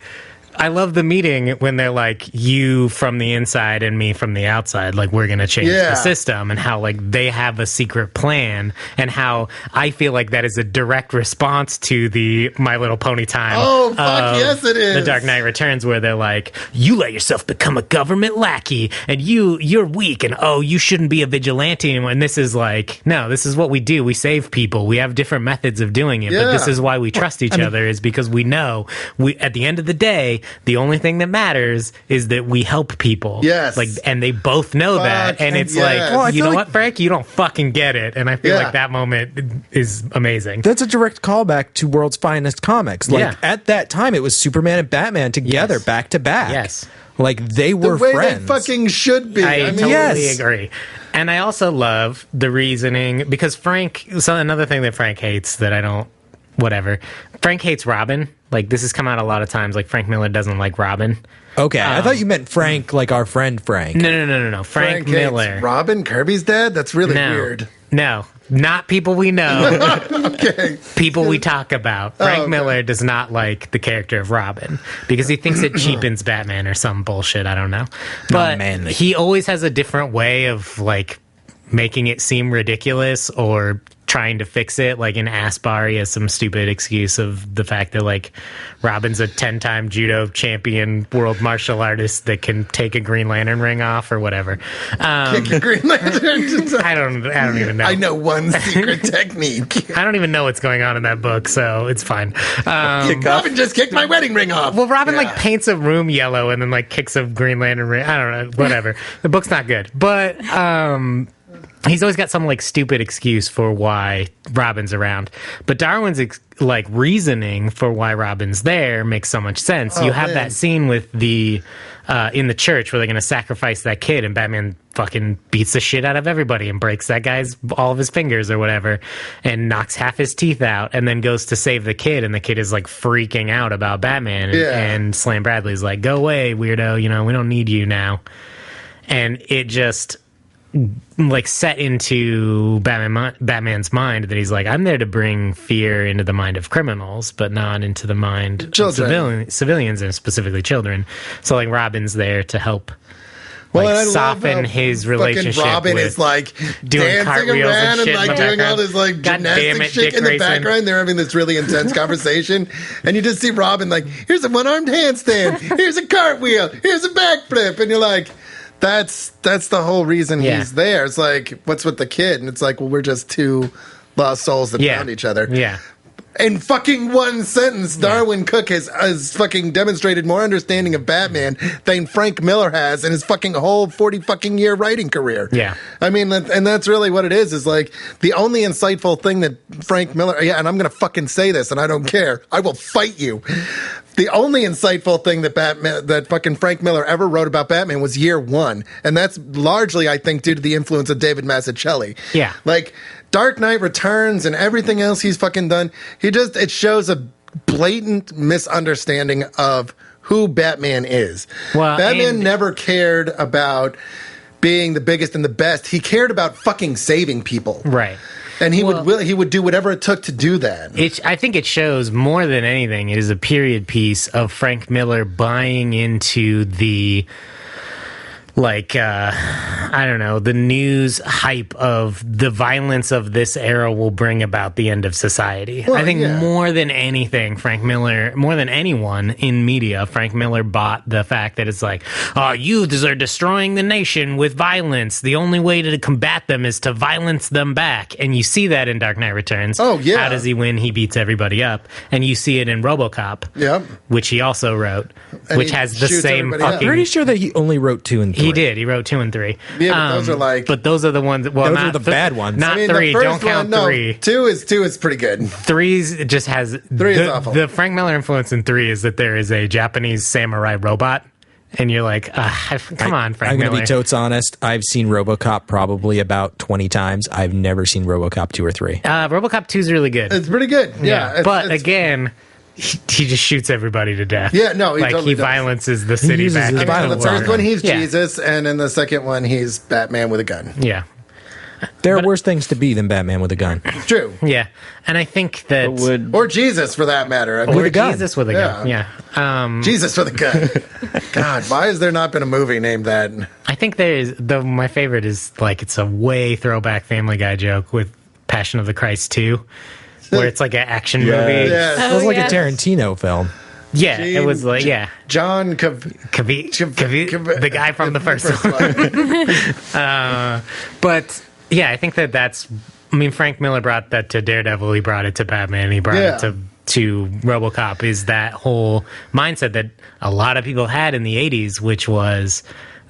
I love the meeting when they're like, you from the inside and me from the outside, like, we're going to change the system, and how, like, they have a secret plan, and how I feel like that is a direct response to the My Little Pony time. Oh, fuck, yes, it is. The Dark Knight Returns, where they're like, you let yourself become a government lackey, and you're weak, and you shouldn't be a vigilante anymore. And this is like, no, this is what we do. We save people. We have different methods of doing it, but this is why we trust each other, is because we know at the end of the day, the only thing that matters is that we help people. Yes. Like, and they both know that. And it's like, well, you know what, Frank? You don't fucking get it. And I feel like that moment is amazing. That's a direct callback to World's Finest Comics. Like, at that time, it was Superman and Batman together, back to back. Yes. Like, they were the way friends. they fucking should be. I totally agree. And I also love the reasoning, because another thing that Frank hates that I don't, whatever. Frank hates Robin. Like, this has come out a lot of times. Like, Frank Miller doesn't like Robin. Okay, I thought you meant Frank, like our friend Frank. No. Frank Miller. Robin, Kirby's dad? That's really weird. No, not people we know. Okay. People we talk about. Frank Miller does not like the character of Robin because he thinks it cheapens Batman or some bullshit. I don't know. But he always has a different way of, like, making it seem ridiculous or trying to fix it. Like in Aspar, he has some stupid excuse of the fact that, like, Robin's a 10-time judo champion world martial artist that can take a Green Lantern ring off or whatever. Kick a Green Lantern. I don't even know. I know one secret technique. I don't even know what's going on in that book, so it's fine. Robin just kicked my wedding ring off. Well, Robin like paints a room yellow and then like kicks a Green Lantern ring. I don't know. Whatever. The book's not good, but he's always got some like stupid excuse for why Robin's around. But Darwyn's like reasoning for why Robin's there makes so much sense. You have that scene with the in the church where they're going to sacrifice that kid, and Batman fucking beats the shit out of everybody and breaks that guy's all of his fingers or whatever and knocks half his teeth out and then goes to save the kid, and the kid is like freaking out about Batman, and Slam Bradley's like, go away, weirdo, you know, we don't need you now. And it just like set into Batman's mind that he's like, I'm there to bring fear into the mind of criminals, but not into the mind of civilians, and specifically children. So like Robin's there to help soften his relationship. Robin with is like doing dancing around and like doing all this like gymnastic shit in the background. They're having this really intense conversation, and you just see Robin like, here's a one-armed handstand, here's a cartwheel, here's a backflip, and you're like, that's the whole reason he's there. It's like, what's with the kid? And it's like, well, we're just two lost souls that found each other. Yeah. In fucking one sentence, Darwyn Cooke has fucking demonstrated more understanding of Batman than Frank Miller has in his fucking whole 40 fucking year writing career. Yeah. I mean, and that's really what it is like the only insightful thing that Frank Miller, and I'm going to fucking say this and I don't care. I will fight you. The only insightful thing that fucking Frank Miller ever wrote about Batman was Year One. And that's largely, I think, due to the influence of David Mazzucchelli. Yeah. Like, Dark Knight Returns and everything else he's fucking done, it shows a blatant misunderstanding of who Batman is. Well, Batman never cared about being the biggest and the best. He cared about fucking saving people. Right. And he would do whatever it took to do that. I think it shows more than anything. It is a period piece of Frank Miller buying into the, like, I don't know, the news hype of the violence of this era will bring about the end of society. Well, I think more than anything, more than anyone in media, Frank Miller bought the fact that it's like, oh, youths are destroying the nation with violence. The only way to combat them is to violence them back. And you see that in Dark Knight Returns. Oh, yeah. How does he win? He beats everybody up. And you see it in RoboCop, which he also wrote, and which has the same fucking... I'm pretty sure that he only wrote 2 and 3. He did. He wrote 2 and 3. Yeah, but those are like... But those are the ones... Well, those are the bad ones. Not 3. Don't count 3. 2 is pretty good. 3 just has... 3 is awful. The Frank Miller influence in 3 is that there is a Japanese samurai robot. And you're like, come on, Frank Miller. I'm going to be totes honest. I've seen RoboCop probably about 20 times. I've never seen RoboCop 2 or 3. RoboCop 2 is really good. It's pretty good. Yeah. But again... He just shoots everybody to death. Yeah, no, he violences the city back. In the first one, he's Jesus, and in the second one, he's Batman with a gun. Yeah. There are worse things to be than Batman with a gun. True. Yeah. And I think that... Or Jesus, for that matter. I mean, or Jesus with a gun. Yeah. Jesus with a gun. God, why has there not been a movie named that? I think my favorite is, like, it's a way throwback Family Guy joke with Passion of the Christ 2. Where it's like an action movie. Yes. It was like a Tarantino film. Yeah, it was like, John Kavit, the guy from the first one. But, yeah, I think that's... I mean, Frank Miller brought that to Daredevil. He brought it to Batman. He brought it to RoboCop. Is that whole mindset that a lot of people had in the 80s, which was...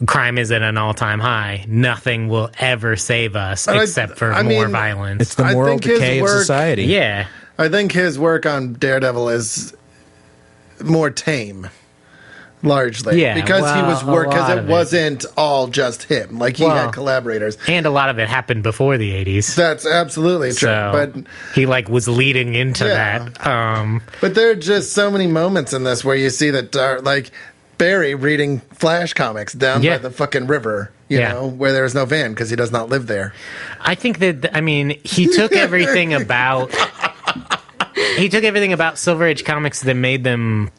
crime is at an all-time high. Nothing will ever save us except for more violence. It's the moral decay of society. Yeah. I think his work on Daredevil is more tame, largely. Yeah. Because it wasn't all just him. Like, he had collaborators. And a lot of it happened before the 80s. That's absolutely true. So but he, like, was leading into that. But there are just so many moments in this where you see that, like... Barry reading Flash comics down by the fucking river, you know, where there's no van because he does not live there. I think that, I mean, he took everything about Silver Age comics that made them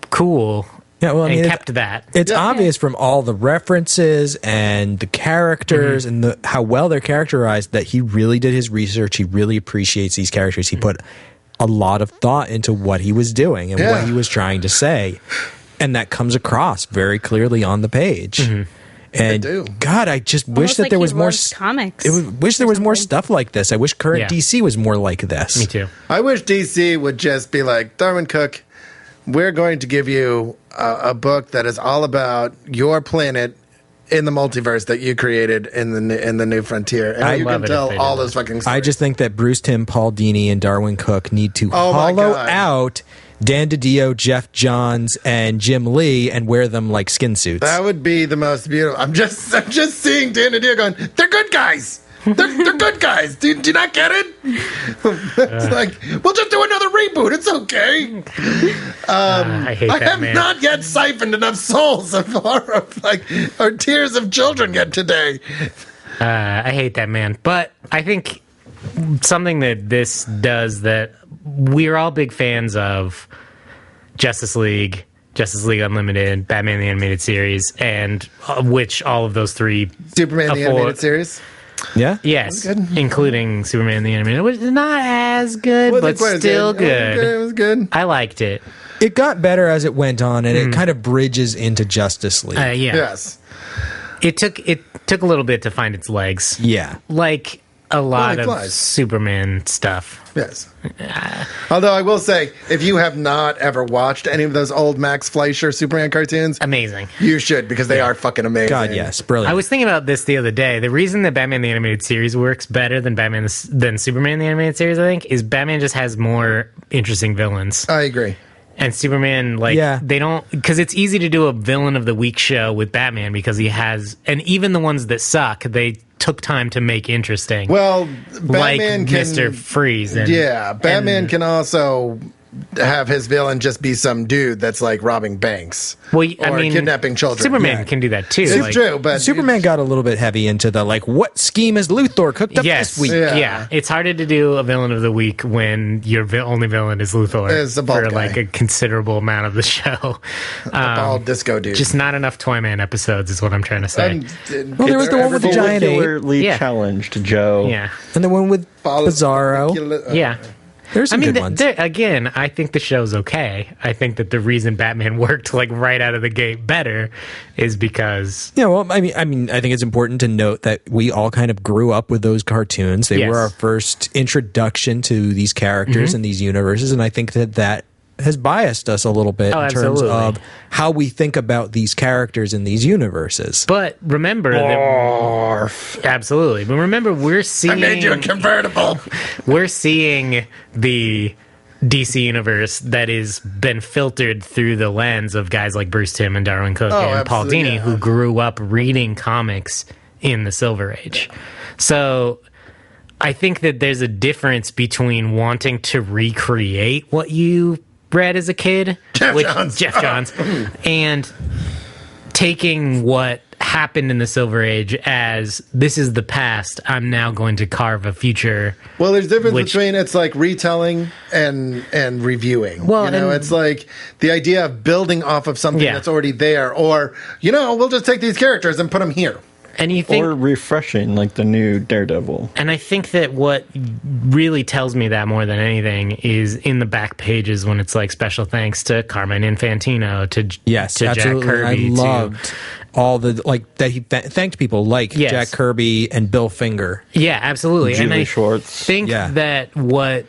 cool. Yeah, well, I mean, kept that. It's obvious from all the references and the characters and how well they're characterized that he really did his research. He really appreciates these characters. He put a lot of thought into what he was doing and what he was trying to say. And that comes across very clearly on the page. And God, I just wish that there was more comics. Wish there was more stuff like this. I wish current DC was more like this. Me too. I wish DC would just be like, Darwyn Cooke, we're going to give you a book that is all about your planet in the multiverse that you created in the New Frontier, and you can tell all those fucking stories. I just think that Bruce Timm, Paul Dini, and Darwyn Cooke need to hollow out Dan DiDio, Jeff Johns, and Jim Lee and wear them like skin suits. That would be the most beautiful. I'm just seeing Dan DiDio going, they're good guys. They're good guys. Do you not get it? It's like, we'll just do another reboot. It's okay. I hate that have man. not yet siphoned enough souls of our tears of children yet today. I hate that man. But I think something that this does that we're all big fans of, Justice League Unlimited, Batman the Animated Series, and which all of those three Superman the Animated Series. Yeah? Yes, including Superman the Animated, which is not as good, but still good. It was good. I liked it. It got better as it went on, and it kind of bridges into Justice League. Yeah. Yes. It took a little bit to find its legs. Yeah. Like a lot of flies. Superman stuff. Yes. Although I will say, if you have not ever watched any of those old Max Fleischer Superman cartoons, Amazing. you should, because they are fucking amazing. God, yes. Brilliant. I was thinking about this the other day. The reason that Batman the Animated Series works better than Superman the Animated Series, I think, is Batman just has more interesting villains. I agree. And Superman, they don't, because it's easy to do a villain of the week show with Batman because he has, and even the ones that suck, they took time to make interesting. Well, like Batman can... Mr. Freeze. Batman can also have his villain just be some dude that's like robbing banks or kidnapping children. Superman can do that too. It's true, but Superman got a little bit heavy into the, what scheme has Luthor cooked up this week? Yeah. It's harder to do a villain of the week when your only villain is Luthor for like a considerable amount of the show. A bald disco dude. Just not enough Toyman episodes is what I'm trying to say. Well, there was the one with the giant ape. Particularly challenged Joe. Yeah. And the one with Bizarro. Yeah. There's some good ones. Again, I think the show's okay. I think that the reason Batman worked right out of the gate better is because... Yeah, well, I mean, I think it's important to note that we all kind of grew up with those cartoons. They were our first introduction to these characters and these universes, and I think that has biased us a little bit in terms of how we think about these characters in these universes. But remember absolutely. But remember, we're seeing... I made you a convertible. We're seeing the DC universe that has been filtered through the lens of guys like Bruce Timm and Darwyn Cooke and Paul Dini, who grew up reading comics in the Silver Age. So I think that there's a difference between wanting to recreate what you read as a kid, Jeff Johns, and taking what happened in the Silver Age as this is the past. I'm now going to carve a future. Well, there's a difference between it's like retelling and reviewing. Well, it's like the idea of building off of something that's already there, or we'll just take these characters and put them here. And you think, or refreshing, like the new Daredevil. And I think that what really tells me that more than anything is in the back pages when it's like special thanks to Carmine Infantino, to Jack Kirby. I loved all the that he thanked people like Jack Kirby and Bill Finger. Yeah, absolutely. Julie and I Schwartz. think that what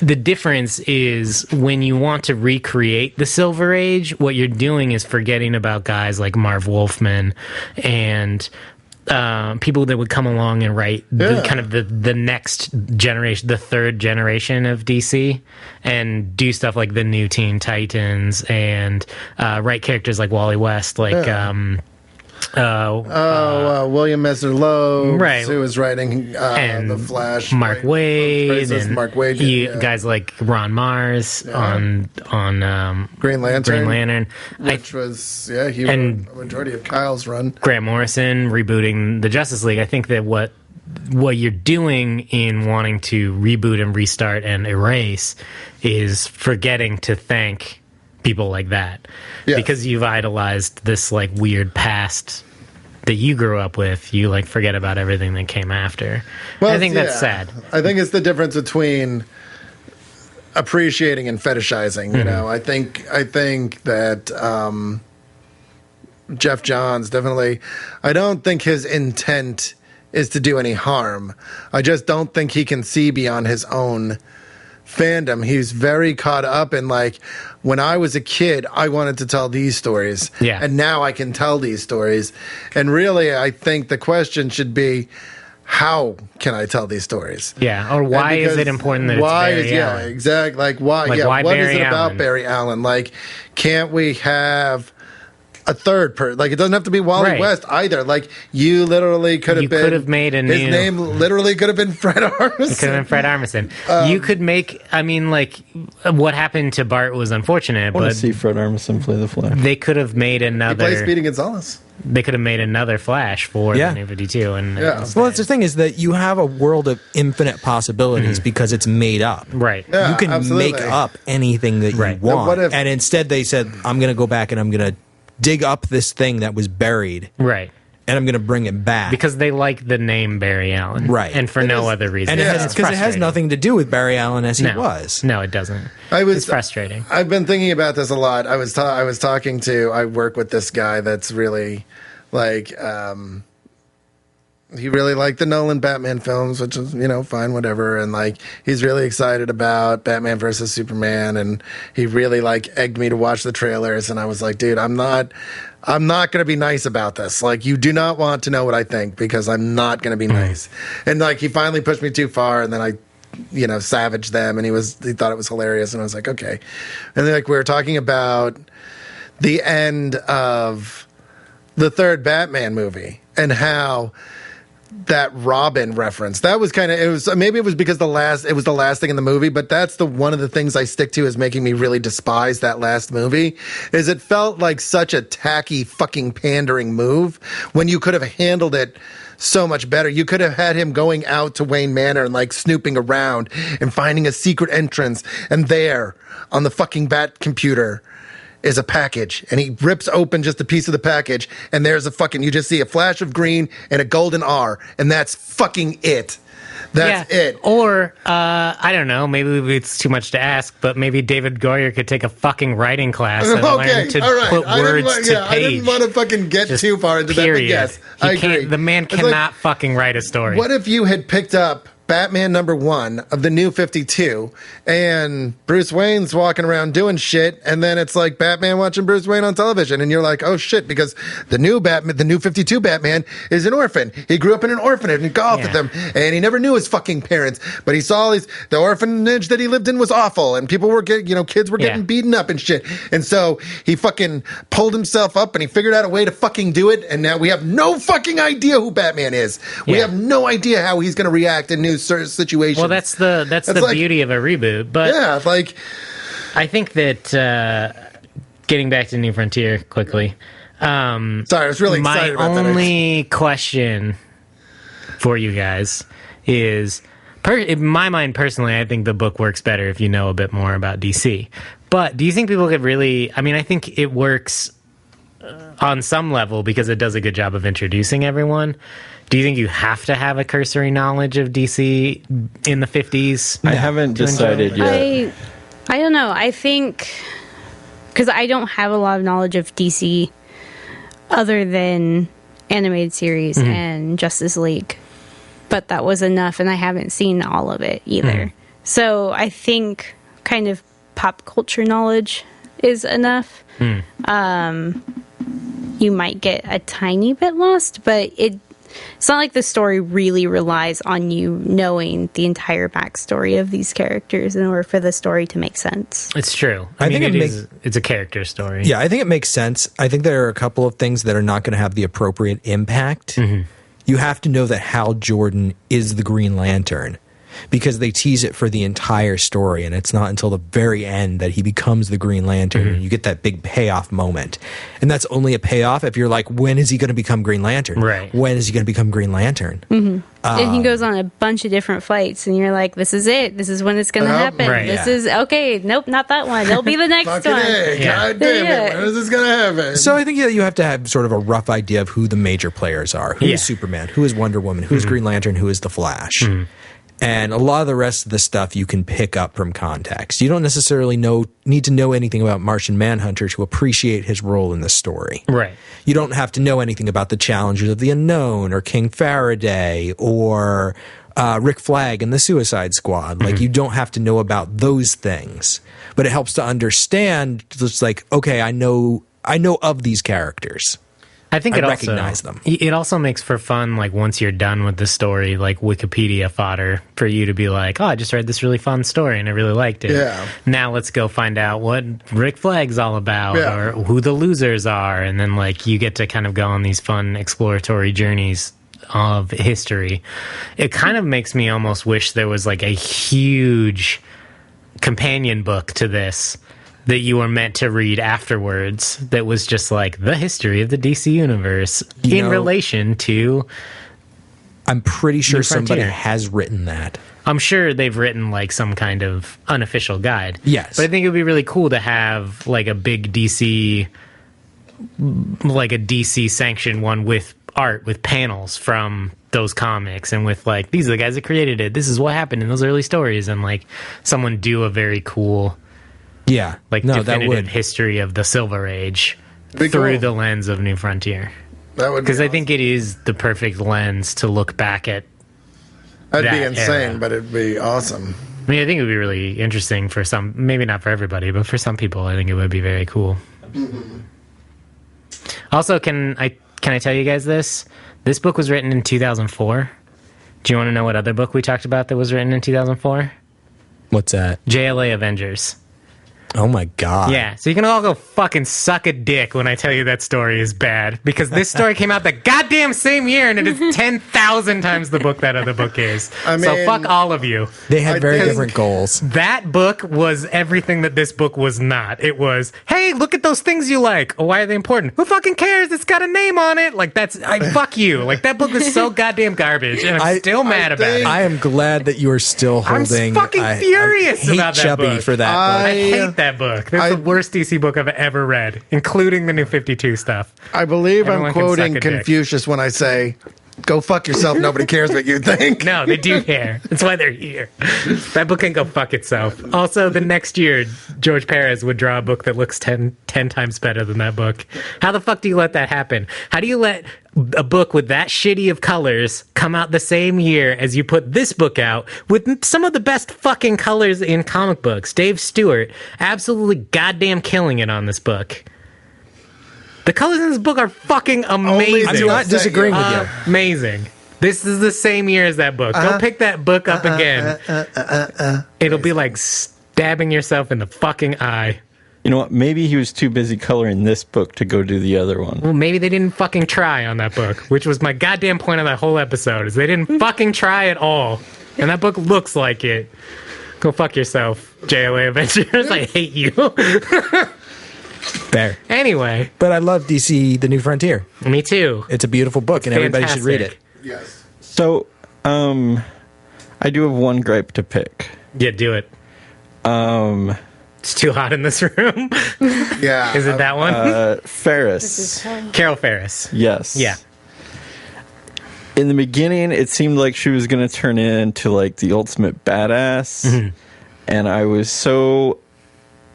the difference is when you want to recreate the Silver Age, what you're doing is forgetting about guys like Marv Wolfman and people that would come along and write the next generation, the third generation of DC, and do stuff like the new Teen Titans and write characters like Wally West, like William Messer Loeb, right, who was writing and The Flash, Mark Wade, and Mark Wade, guys like Ron Mars on Green Lantern, which was he wrote a majority of Kyle's run. Grant Morrison rebooting the Justice League. I think that what you're doing in wanting to reboot and restart and erase is forgetting to thank people like that, because you've idolized this like weird past that you grew up with. You like forget about everything that came after. Well, I think that's sad. I think it's the difference between appreciating and fetishizing. I think that Jeff Johns definitely. I don't think his intent is to do any harm. I just don't think he can see beyond his own fandom. He's very caught up in like, when I was a kid, I wanted to tell these stories. And now I can tell these stories. And really, I think the question should be, how can I tell these stories? Yeah, or why is it important that it's Barry Allen? Yeah, exactly. Like, why? Like, yeah, why what Barry is it about Allen? Barry Allen? Like, can't we have a third person? Like, it doesn't have to be Wally Right. West either. Like, you literally could have You been. could have made a his new- name literally could have been Fred Armisen. It could have been Fred Armisen. You could make. I mean, like, what happened to Bart was unfortunate, I want but to see Fred Armisen play the Flash. they could have made He plays another. Speedy Gonzalez. They could have made another Flash for Yeah. the New 52. And Yeah. Well, that's the thing is that you have a world of infinite possibilities because it's made up. right. Yeah, You can absolutely. make up anything that Right. you want. What if- and instead they said, I'm going to go back and I'm going to dig up this thing that was buried Right. and I'm going to bring it back. Because they like the name Barry Allen. Right. And for no other reason. and it has, It's because it has frustrating. nothing to do with Barry Allen as he No. was. No, it doesn't. It's frustrating. I've been thinking about this a lot. I was talking to. I work with this guy that's really like. He really liked the Nolan Batman films, which is fine, whatever. And like he's really excited about Batman versus Superman, and he really like egged me to watch the trailers. And I was like, dude, I'm not going to be nice about this. Like, you do not want to know what I think because I'm not going to be nice. And like he finally pushed me too far, and then I savaged them, and he thought it was hilarious, and I was like, okay. And then like we were talking about the end of the third Batman movie and how that Robin reference, that was maybe it was because it was the last thing in the movie, but that's one of the things I stick to is making me really despise that last movie, is it felt like such a tacky fucking pandering move when you could have handled it so much better. You could have had him going out to Wayne Manor and like snooping around and finding a secret entrance, and there on the fucking Bat computer is a package, and he rips open just a piece of the package, and there's you just see a flash of green and a golden R, and that's fucking it. That's it. Or, I don't know, maybe it's too much to ask, but maybe David Goyer could take a fucking writing class and learn to all right. put words to I didn't page. want to fucking get Just too far into that, but yes, I agree. The man It's cannot fucking write a story. What if you had picked up Batman #1 of the New 52, and Bruce Wayne's walking around doing shit, and then it's like Batman watching Bruce Wayne on television, and you're like, oh shit, because the new 52 Batman is an orphan. He grew up in an orphanage and golfed with them, and he never knew his fucking parents, but he saw the orphanage that he lived in was awful, and people were kids were getting beaten up and shit, and so he fucking pulled himself up, and he figured out a way to fucking do it, and now we have no fucking idea who Batman is. We have no idea how he's going to react in new situations. Well, that's the like, beauty of a reboot. But yeah, like I think that getting back to New Frontier quickly. Sorry, I was really excited about that. My only question for you guys is, in my mind personally, I think the book works better if you know a bit more about DC. But do you think people could really? I mean, I think it works on some level because it does a good job of introducing everyone. Do you think you have to have a cursory knowledge of DC in the 50s? I haven't decided yet. I don't know. I think because I don't have a lot of knowledge of DC other than animated series and Justice League, but that was enough, and I haven't seen all of it either. So I think kind of pop culture knowledge is enough. You might get a tiny bit lost, but it's not like the story really relies on you knowing the entire backstory of these characters in order for the story to make sense. It's true. I think it's a character story. Yeah, I think it makes sense. I think there are a couple of things that are not going to have the appropriate impact. You have to know that Hal Jordan is the Green Lantern because they tease it for the entire story, and it's not until the very end that he becomes the Green Lantern, and you get that big payoff moment. And that's only a payoff if you're like, when is he going to become Green Lantern? Right. When is he going to become Green Lantern? And he goes on a bunch of different fights, and you're like, this is it. This is when it's going to happen. right. This is, okay, nope, not that one. It'll be the next fucking one. A, Yeah. God damn it, when is this gonna happen? So I think that you have to have sort of a rough idea of who the major players are. Who is Superman? Who is Wonder Woman? Who is Green Lantern? Who is the Flash? And a lot of the rest of the stuff you can pick up from context. You don't necessarily need to know anything about Martian Manhunter to appreciate his role in the story. Right. You don't have to know anything about the Challengers of the Unknown or King Faraday or Rick Flag and the Suicide Squad. Like, you don't have to know about those things. But it helps to understand, just like, okay, I know of these characters. I think I it recognize also, them. It also makes for fun, like, once you're done with the story, like, Wikipedia fodder for you to be like, oh, I just read this really fun story and I really liked it. Yeah. Now let's go find out what Rick Flag's all about or who the losers are. And then, like, you get to kind of go on these fun exploratory journeys of history. It kind of makes me almost wish there was, like, a huge companion book to this that you were meant to read afterwards that was just like the history of the DC universe in relation to... I'm pretty sure New Frontier. somebody has written that. I'm sure they've written like some kind of unofficial guide. Yes. But I think it would be really cool to have like a big DC, like a DC sanctioned one with art, with panels from those comics and with like, these are the guys that created it. This is what happened in those early stories. And like someone do a very cool... Yeah. like definitive history of the Silver Age through the lens of New Frontier. That would because I think it is the perfect lens to look back at. That'd be that insane, era. but it'd be awesome. I mean, I think it would be really interesting for some, maybe not for everybody, but for some people, I think it would be very cool. Mm-hmm. Also, can I tell you guys this? This book was written in 2004. Do you want to know what other book we talked about that was written in 2004? What's that? JLA Avengers. Oh my God. Yeah, so you can all go fucking suck a dick when I tell you that story is bad. Because this story came out the goddamn same year, and it is 10,000 times the book that other book is. I So mean, fuck all of you. They had I very think- different goals. That book was everything that this book was not. It was, hey, look at those things you like. Oh, why are they important? Who fucking cares? It's got a name on it. Like, fuck you. Like, that book was so goddamn garbage, and I'm still mad about it. I am glad that you are still I'm holding. fucking furious I hate about that Chubby book. for that I book. hate that book. That's the worst DC book I've ever read, including the New 52 stuff. I believe Everyone I'm can suck quoting a dick. Confucius when I say, go fuck yourself, nobody cares what you think. No, they do care. That's why they're here. That book can go fuck itself. Also, the next year, George Perez would draw a book that looks 10 times better than that book. How the fuck do you let that happen? How do you let a book with that shitty of colors come out the same year as you put this book out with some of the best fucking colors in comic books? Dave Stewart absolutely goddamn killing it on this book. The colors in this book are fucking amazing. I'm not disagreeing with you. Amazing. This is the same year as that book. Go pick that book up again. It'll be like stabbing yourself in the fucking eye. You know what? Maybe he was too busy coloring this book to go do the other one. Well, maybe they didn't fucking try on that book, which was my goddamn point of that whole episode, is they didn't fucking try at all. And that book looks like it. Go fuck yourself, JLA Avengers. I hate you. Fair. Anyway. But I love DC: The New Frontier. Me too. It's a beautiful book, and everybody should read it. Fantastic. Yes. So, I do have one gripe to pick. Yeah, do it. It's too hot in this room. Yeah. Is it that one? Ferris. Carol Ferris. Yes. Yeah. In the beginning, it seemed like she was going to turn into like the ultimate badass, and I was so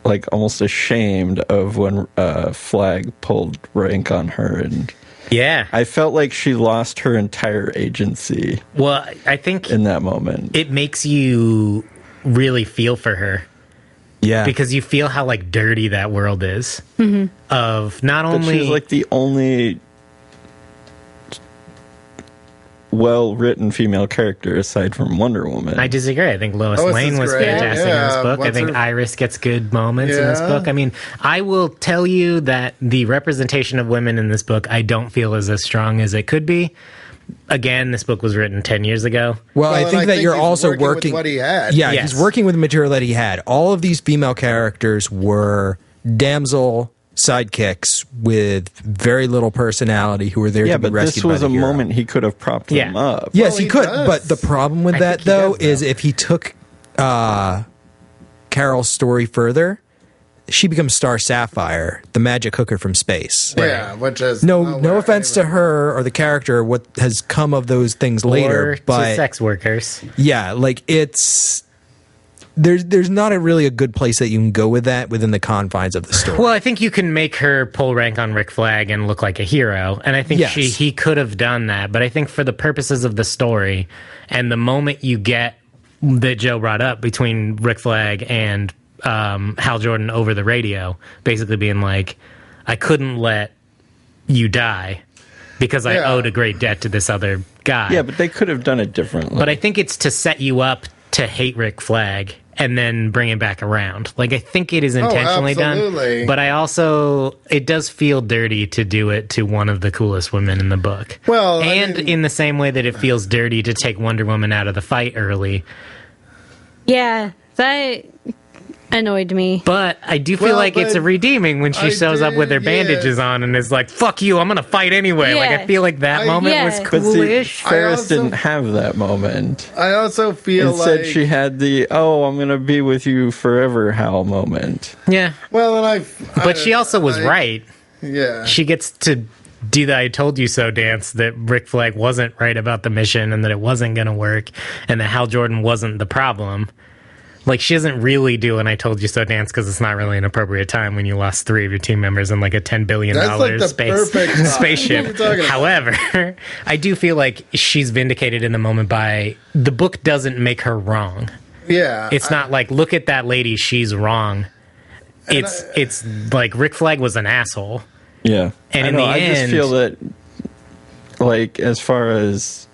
like almost ashamed of when Flag pulled rank on her, and Yeah. I felt like she lost her entire agency Well, I think in that moment. it makes you really feel for her. Yeah. Because you feel how like dirty that world is. Of not But only she's like the only well-written female character aside from Wonder Woman. I disagree. I think Lois Lois Lane is was great. fantastic in this Yeah, book. I what's think her- Iris gets good moments in this Yeah. book. I mean, I will tell you that the representation of women in this book I don't feel is as strong as it could be. Again, this book was written 10 years ago. Well, I and think that you're he's also with working. what he had. Yeah, Yes. he's working with the material that he had. All of these female characters were damsel sidekicks with very little personality who were there yeah, to be but rescued this was by a the hero. moment he could have propped Yeah. them up. Yes, Well, he he could. does. But the problem with I that, think he though, does, is though. if he took Carol's story further, she becomes Star Sapphire, the magic hooker from space. Yeah, which is No offense to her or the character, what has come of those things later, or to but sex workers. yeah, like it's there's not really a good place that you can go with that within the confines of the story. Well, I think you can make her pull rank on Rick Flag and look like a hero, and I think Yes. he could have done that. But I think for the purposes of the story and the moment you get that Joe brought up between Rick Flag and Hal Jordan over the radio, basically being like, "I couldn't let you die," because I owed a great debt to this other guy. Yeah, but they could have done it differently. But I think it's to set you up to hate Rick Flag and then bring it back around. Like, I think it is intentionally done. But I also, it does feel dirty to do it to one of the coolest women in the book. Well, and in the same way that it feels dirty to take Wonder Woman out of the fight early. Yeah, that annoyed me. But I do feel like it's a redeeming when she shows up with her bandages on and is like, fuck you, I'm going to fight anyway. Yeah. Like, I feel like that moment was coolish. Ferris didn't have that moment. I also feel Instead, she had the, I'm going to be with you forever, Hal moment. Yeah. Well, and But she also was right. Yeah. She gets to do the I told you so dance that Rick Flag wasn't right about the mission and that it wasn't going to work and that Hal Jordan wasn't the problem. Like, she doesn't really do an I told you so dance because it's not really an appropriate time when you lost 3 of your team members in like a $10 billion spaceship. However, I do feel like she's vindicated in the moment by the book doesn't make her wrong. Yeah. It's not like, look at that lady, she's wrong. It's like Rick Flag was an asshole. Yeah. And in the end, I just feel that, like, as far as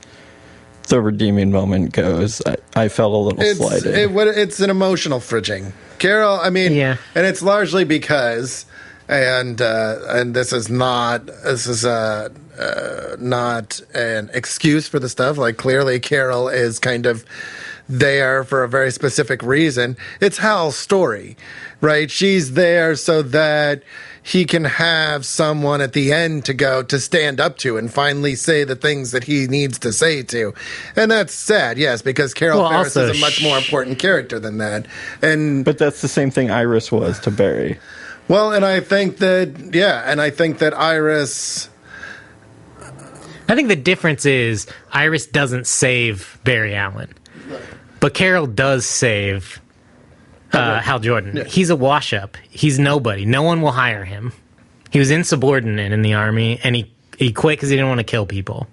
the redeeming moment goes, I felt a little slighted. It's an emotional fridging. Carol, I mean, and it's largely because, and this is not an excuse for the stuff. Like, clearly Carol is kind of there for a very specific reason. It's Hal's story, right? She's there so that he can have someone at the end to stand up to and finally say the things that he needs to say to. And that's sad, yes, because Carol Ferris is a much more important character than that. But that's the same thing Iris was to Barry. Well, and I think that Iris... I think the difference is Iris doesn't save Barry Allen. But Carol does save Hal Jordan. Yeah. He's a wash-up. He's nobody. No one will hire him. He was insubordinate in the army, and he quit because he didn't want to kill people.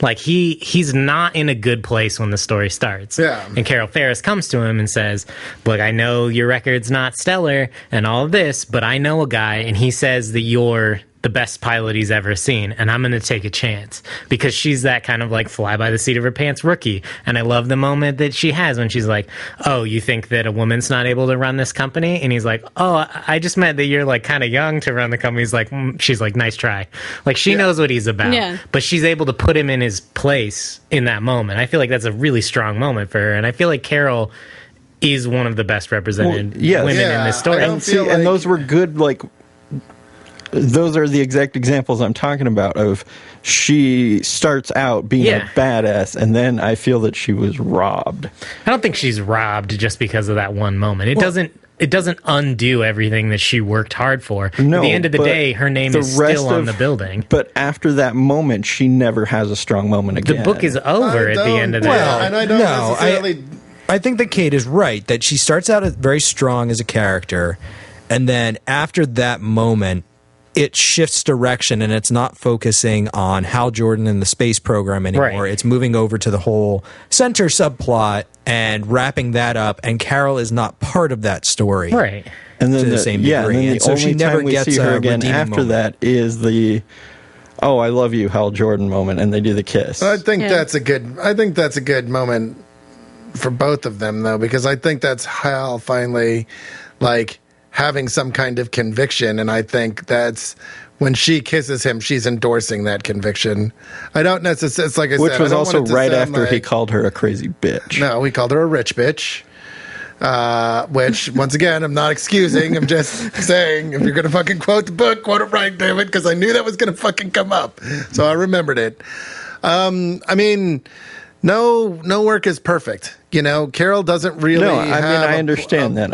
Like, he's not in a good place when the story starts. Yeah. And Carol Ferris comes to him and says, look, I know your record's not stellar and all of this, but I know a guy, and he says that you're the best pilot he's ever seen, and I'm going to take a chance. Because she's that kind of, like, fly by the seat of her pants rookie. And I love the moment that she has when she's like, oh, you think that a woman's not able to run this company? And he's like, oh, I just meant that you're, like, kind of young to run the company. He's like, she's like, nice try. Like, she knows what he's about. Yeah. But she's able to put him in his place in that moment. I feel like that's a really strong moment for her. And I feel like Carol is one of the best represented women in this story. And those were good, like... Those are the exact examples I'm talking about of she starts out being a badass, and then I feel that she was robbed. I don't think she's robbed just because of that one moment. It doesn't undo everything that she worked hard for. No, at the end of the day, her name is still on the building. But after that moment, she never has a strong moment again. The book is over at the end of the day. And I don't necessarily... I think that Kate is right, that she starts out very strong as a character, and then after that moment, it shifts direction, and it's not focusing on Hal Jordan and the space program anymore. Right. It's moving over to the whole center subplot and wrapping that up, and Carol is not part of that story. Right. And then to the same degree. And so she never gets see her again after moment. That is the "Oh, I love you, Hal Jordan" moment, and they do the kiss. I think that's a good moment for both of them, though, because I think that's Hal finally, like, having some kind of conviction, and I think that's when she kisses him, she's endorsing that conviction. I don't necessarily, it's like I said, which was also right after he called her a crazy bitch. No, he called her a rich bitch. Which, once again, I'm not excusing. I'm just saying, if you're going to fucking quote the book, quote it right, damn it, because I knew that was going to fucking come up. So I remembered it. I mean, no work is perfect. You know, Carol doesn't really I understand that.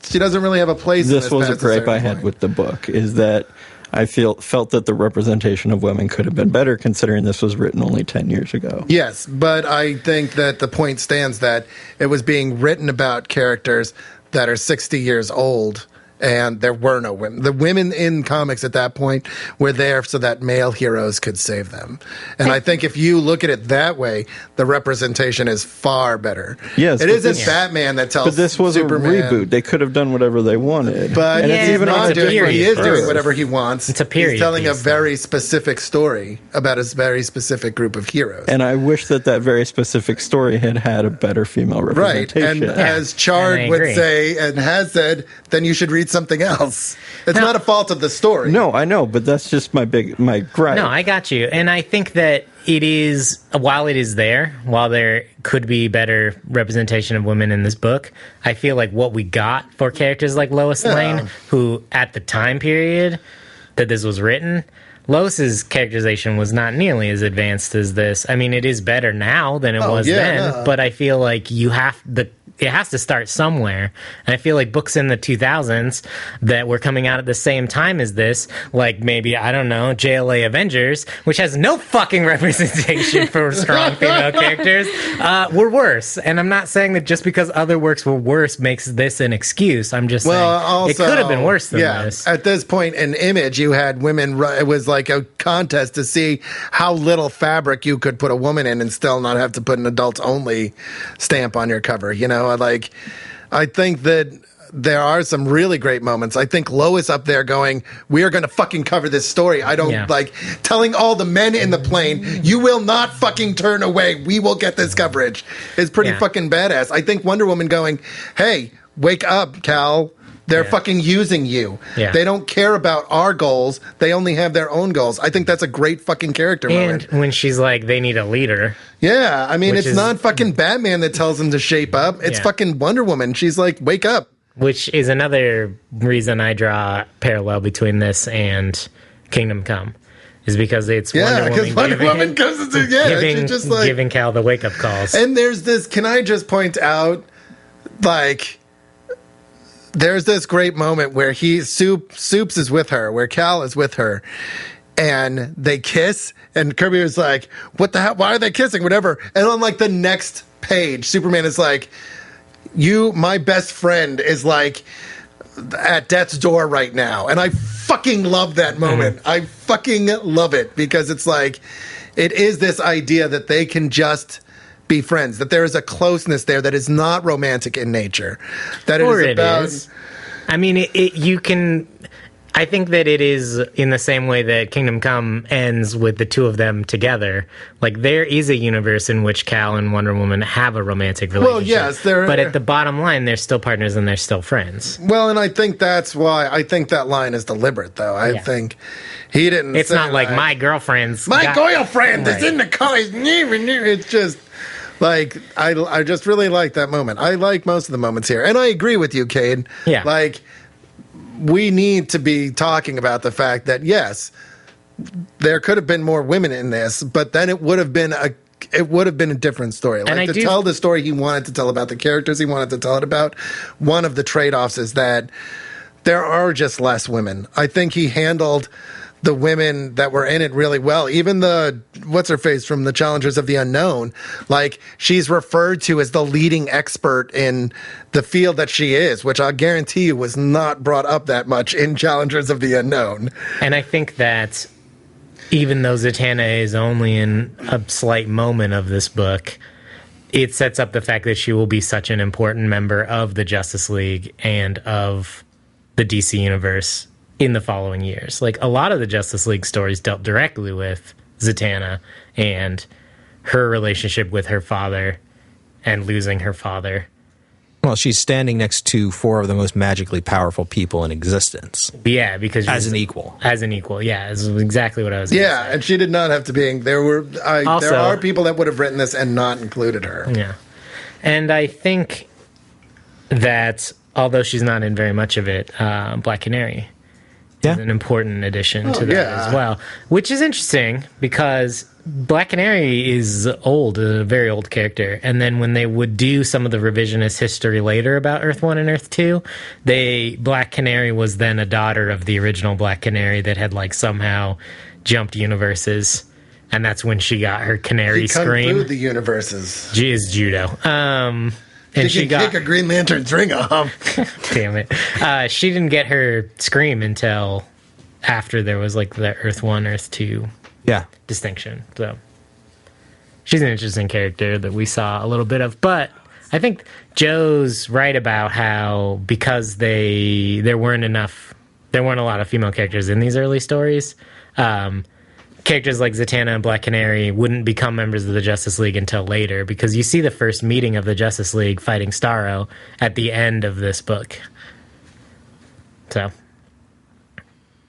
She doesn't really have a place in this. This was a gripe I had with the book, is that I felt that the representation of women could have been better, considering this was written only 10 years ago. Yes, but I think that the point stands that it was being written about characters that are 60 years old And there were no women. The women in comics at that point were there so that male heroes could save them. And I think if you look at it that way, the representation is far better. Yes, it but isn't Batman that tells But this was Superman, a reboot. They could have done whatever they wanted. But And he's it's not a doing. period He is piece. doing whatever he wants. It's a period He's telling a piece, very specific story about a very specific group of heroes. And I wish that very specific story had a better female Right, representation. and as Chard And I would agree. say and has said, then you should read something else. It's No. not a fault of the story. No, I know, but that's just my gripe. No, I got you. And I think that it is, while it is there, while there could be better representation of women in this book, I feel like what we got for characters like Lois Lane, who at the time period that this was written, Lois's characterization was not nearly as advanced as this. I mean, it is better now than it was then, but I feel like it has to start somewhere. And I feel like books in the 2000s that were coming out at the same time as this, like maybe, I don't know, JLA Avengers, which has no fucking representation for strong female characters, were worse. And I'm not saying that just because other works were worse makes this an excuse. I'm just saying also, it could have been worse than this. At this point in Image, you had women, it was like a contest to see how little fabric you could put a woman in and still not have to put an adults only stamp on your cover, you know? Like, I think that there are some really great moments. I think Lois up there going, we are going to fucking cover this story. I don't like telling all the men in the plane, you will not fucking turn away. We will get this coverage. Is pretty fucking badass. I think Wonder Woman going, hey, wake up, Cal. They're fucking using you. Yeah. They don't care about our goals. They only have their own goals. I think that's a great fucking character moment. And when she's like, they need a leader. Yeah, I mean, it's not fucking Batman that tells them to shape up. It's fucking Wonder Woman. She's like, wake up. Which is another reason I draw a parallel between this and Kingdom Come. Is because it's Wonder Woman comes into giving, she's just like, giving Cal the wake-up calls. And there's this, can I just point out, like, there's this great moment where Soups is with her, where Cal is with her, and they kiss, and Kirby is like, what the hell? Why are they kissing? Whatever. And on like the next page, Superman is like, my best friend is like at death's door right now. And I fucking love that moment. I fucking love it because it's like, it is this idea that they can just be friends, that there is a closeness there that is not romantic in nature. That it is. I mean, you can. I think that it is in the same way that Kingdom Come ends with the two of them together. Like, there is a universe in which Cal and Wonder Woman have a romantic relationship. Well, yes, but at the bottom line, they're still partners and they're still friends. Well, and I think that's why I think that line is deliberate, though. I think he didn't. It's not like my girlfriend's. My girlfriend is in the car. It's just. Like, I just really like that moment. I like most of the moments here. And I agree with you, Cade. Yeah. Like, we need to be talking about the fact that, yes, there could have been more women in this, but then it would have been a different story. Like, to tell the story he wanted to tell about the characters he wanted to tell it about, one of the trade-offs is that there are just less women. I think he handled the women that were in it really well. Even what's-her-face from the Challengers of the Unknown, like, she's referred to as the leading expert in the field that she is, which I guarantee you was not brought up that much in Challengers of the Unknown. And I think that even though Zatanna is only in a slight moment of this book, it sets up the fact that she will be such an important member of the Justice League and of the DC Universe in the following years. Like, a lot of the Justice League stories dealt directly with Zatanna and her relationship with her father and losing her father. Well, she's standing next to four of the most magically powerful people in existence. Yeah, because as an equal. As an equal, yeah, is exactly what I was. Yeah, and she did not have to be. There are people that would have written this and not included her. Yeah, and I think that although she's not in very much of it, Black Canary is an important addition to that as well, which is interesting because Black Canary is old, a very old character. And then when they would do some of the revisionist history later about Earth 1 and Earth 2, Black Canary was then a daughter of the original Black Canary that had like somehow jumped universes. And that's when she got her canary scream. Through the universes. She is judo. And she can kick a Green Lantern's ring off. Damn it. She didn't get her scream until after there was like the Earth 1, Earth 2 distinction. So she's an interesting character that we saw a little bit of. But I think Joe's right about how because there weren't a lot of female characters in these early stories, characters like Zatanna and Black Canary wouldn't become members of the Justice League until later, because you see the first meeting of the Justice League fighting Starro at the end of this book. So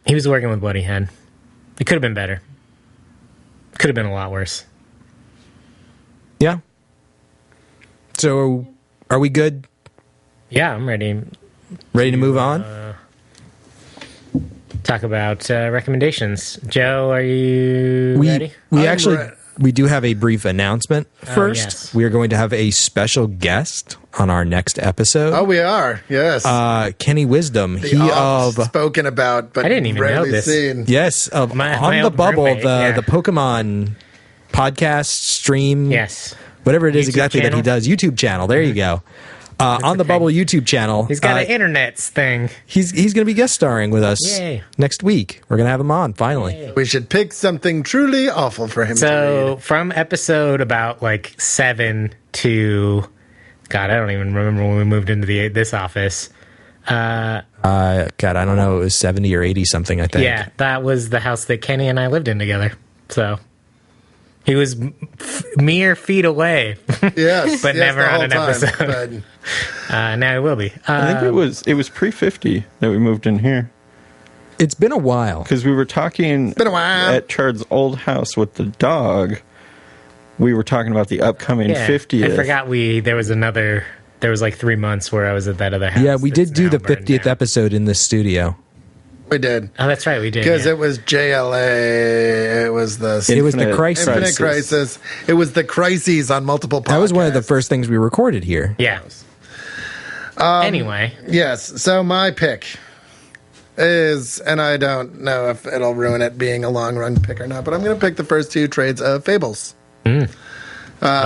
he was working with what he had. It could have been better. Could have been a lot worse. Yeah. So are we good? Yeah, I'm ready. Ready to move on? Talk about recommendations. Joe, are you ready? We do have a brief announcement first. Yes. We are going to have a special guest on our next episode. Oh, we are. Yes. Kenny Wisdom. Spoken about, but I didn't even know this. Seen. Yes, on my the old Bubble, roommate, the Pokemon podcast stream. Yes. Whatever it is YouTube exactly channel? that he does. YouTube channel. There you go. On the Bubble YouTube channel. He's got an internets thing. He's going to be guest starring with us next week. We're going to have him on, finally. Yay. We should pick something truly awful for him to read. From episode about like 7 to... God, I don't even remember when we moved into this office. God, I don't know. It was 70 or 80 something, I think. Yeah, that was the house that Kenny and I lived in together. So he was mere feet away. Yes. But yes, never the on whole an time, episode. Now it will be. I think it was pre-50 that we moved in here. It's been a while. Because we were talking been a while. at Chard's old house with the dog. We were talking about the upcoming 50th. I forgot there was like 3 months where I was at that other house. Yeah, we did do now the burned 50th down. episode in the studio. We did. Oh, that's right, we did. Because it was JLA. It was the It was the Crisis. Infinite Crisis. It was the crises on multiple podcasts. That was one of the first things we recorded here. Yeah. Anyway. Yes. So my pick is, and I don't know if it'll ruin it being a long run pick or not, but I'm going to pick the first 2 trades of Fables. The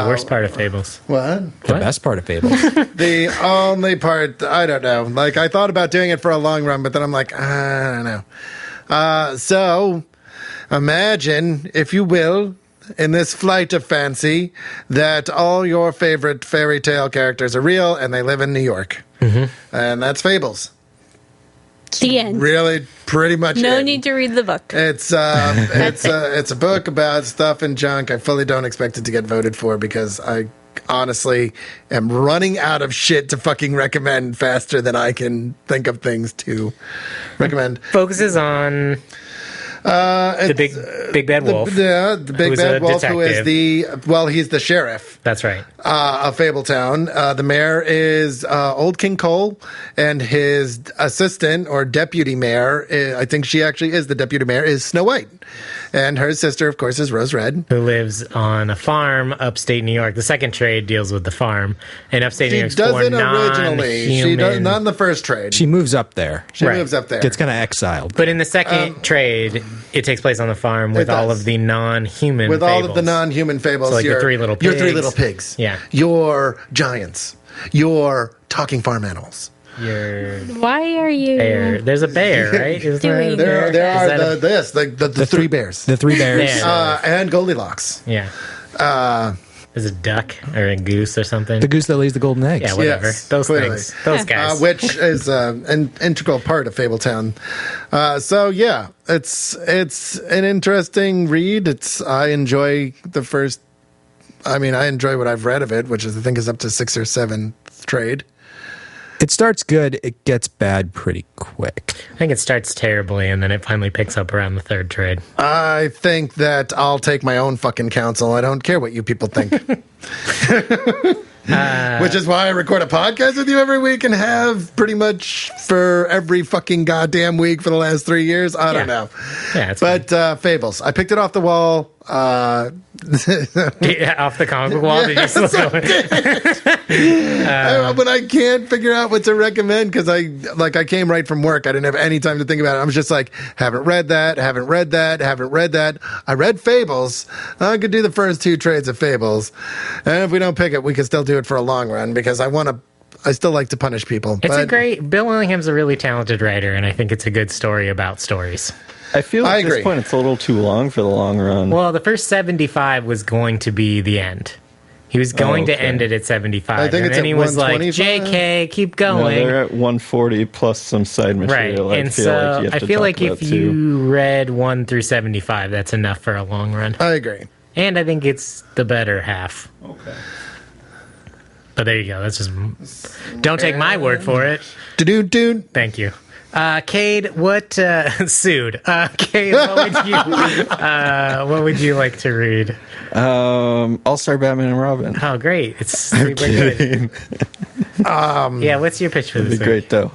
worst part of Fables. What? The best part of Fables. The only part, I don't know. Like, I thought about doing it for a long run, but then I'm like, I don't know. So, imagine, if you will, in this flight of fancy, that all your favorite fairy tale characters are real and they live in New York. Mm-hmm. And that's Fables. The end. Really, pretty much No it. need to read the book. It's it's a book about stuff and junk. I fully don't expect it to get voted for because I honestly am running out of shit to fucking recommend faster than I can think of things to recommend. Focuses on the big bad wolf. The big who's bad a wolf, who is detective. he's the sheriff. That's right. Of Fabletown. The mayor is Old King Cole, and his assistant or deputy mayor, I think she actually is the deputy mayor, is Snow White. And her sister, of course, is Rose Red. Who lives on a farm upstate New York. The second trade deals with the farm. And upstate New York's She doesn't originally. non-human. She does not in the first trade. She moves up there. She Right. moves up there. Gets kind of exiled. But in the second trade, it takes place on the farm with all does. of the non-human With fables. all of the non-human fables. So like your 3 little Your 3 pigs. little pigs. Yeah. Your giants. Your talking farm animals. Your Why are you? bear. There's a bear, right? Is Doing there a There bear? are Is that the 3 bears. The 3 bears. Yeah. And Goldilocks. Yeah. There's a duck or a goose or something. The goose that lays the golden eggs. Yeah, whatever. Yes, Those clearly. things. Those guys. Which is an integral part of Fabletown. So yeah, it's an interesting read. I enjoy the first. I mean, I enjoy what I've read of it, which is I think is up to 6 or 7 trade. It starts good. It gets bad pretty quick. I think it starts terribly and then it finally picks up around the 3rd trade. I think that I'll take my own fucking counsel. I don't care what you people think. Which is why I record a podcast with you every week and have pretty much for every fucking goddamn week for the last 3 years. I don't know. Yeah, it's But Fables. I picked it off the wall. Off the comic book wall? Did you still go? But I can't figure out what to recommend because I came right from work. I didn't have any time to think about it. I was just like, haven't read that. I read Fables. I could do the first 2 trades of Fables. And if we don't pick it, we can still do it for a long run because I still like to punish people. Bill Willingham's a really talented writer, and I think it's a good story about stories. I feel at this point it's a little too long for the long run. Well, the first 75 was going to be the end. He was going to end it at 75. I think and then he was like, JK, keep going. No, they're at 140 plus some side material. Right. And so I feel like if you read 1 through 75, that's enough for a long run. I agree. And I think it's the better half. Okay. But there you go. That's just... Don't take my word for it. Dude. Thank you. Cade, what... Sued. Cade, what would you like to read? All-Star Batman and Robin. Oh, great. It's super good. Yeah, what's your pitch for this It'd be great, though.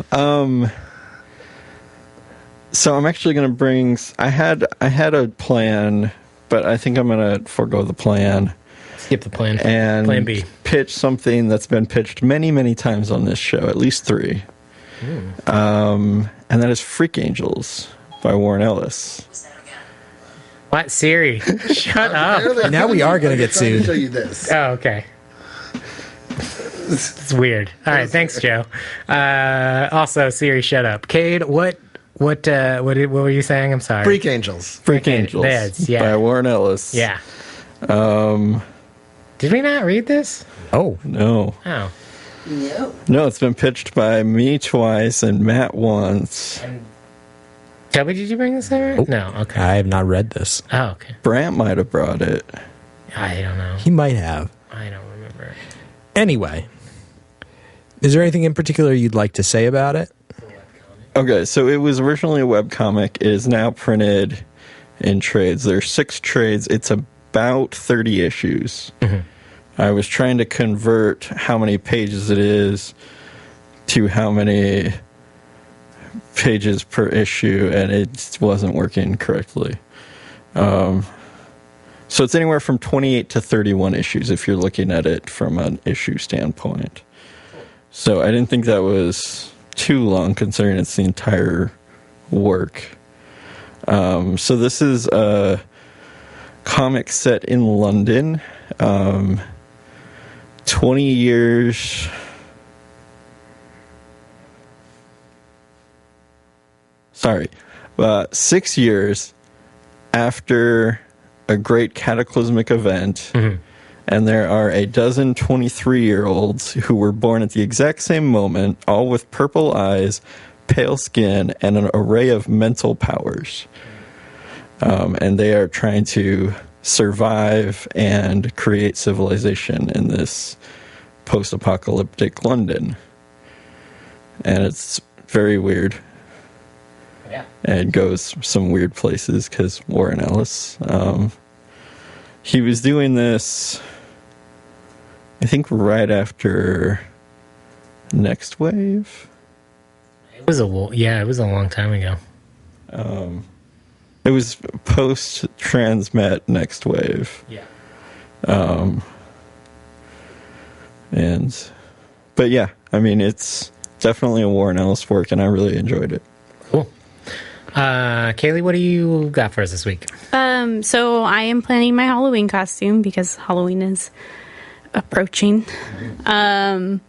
So I'm actually going to bring... I had a plan, but I think I'm going to forego the plan. Skip the plan. And Plan B. Pitch something that's been pitched many, many times on this show, at least 3. And that is Freak Angels by Warren Ellis. What? Siri? Shut up. Now we are going to get sued. Show you this. Oh, okay. It's weird. All right, thanks, Joe. Also, Siri, shut up. Cade, what were you saying? I'm sorry. Freak Angels. Freak Angels by Warren Ellis. Yeah. Did we not read this? Oh. No. Oh. No, it's been pitched by me twice and Matt once. Toby, did you bring this over? Oh. No, okay. I have not read this. Oh, okay. Brant might have brought it. I don't know. He might have. I don't remember. Anyway, is there anything in particular you'd like to say about it? Okay, so it was originally a webcomic. It is now printed in trades. There are 6 trades. It's about 30 issues. Mm-hmm. I was trying to convert how many pages it is to how many pages per issue, and it wasn't working correctly. So it's anywhere from 28 to 31 issues if you're looking at it from an issue standpoint. So I didn't think that was too long considering it's the entire work. So this is a comic set in London. 20 years... Sorry. 6 years after a great cataclysmic event, and there are a dozen 23-year-olds who were born at the exact same moment, all with purple eyes, pale skin, and an array of mental powers. And they are trying to survive and create civilization in this post-apocalyptic London. And it's very weird. Yeah. And goes some weird places because Warren Ellis. He was doing this, I think, right after Next Wave. It was a long time ago. It was post-Transmet Next Wave. Yeah. But yeah, I mean, it's definitely a Warren Ellis work, and I really enjoyed it. Cool. Kaylee, what do you got for us this week? So I am planning my Halloween costume because Halloween is approaching. And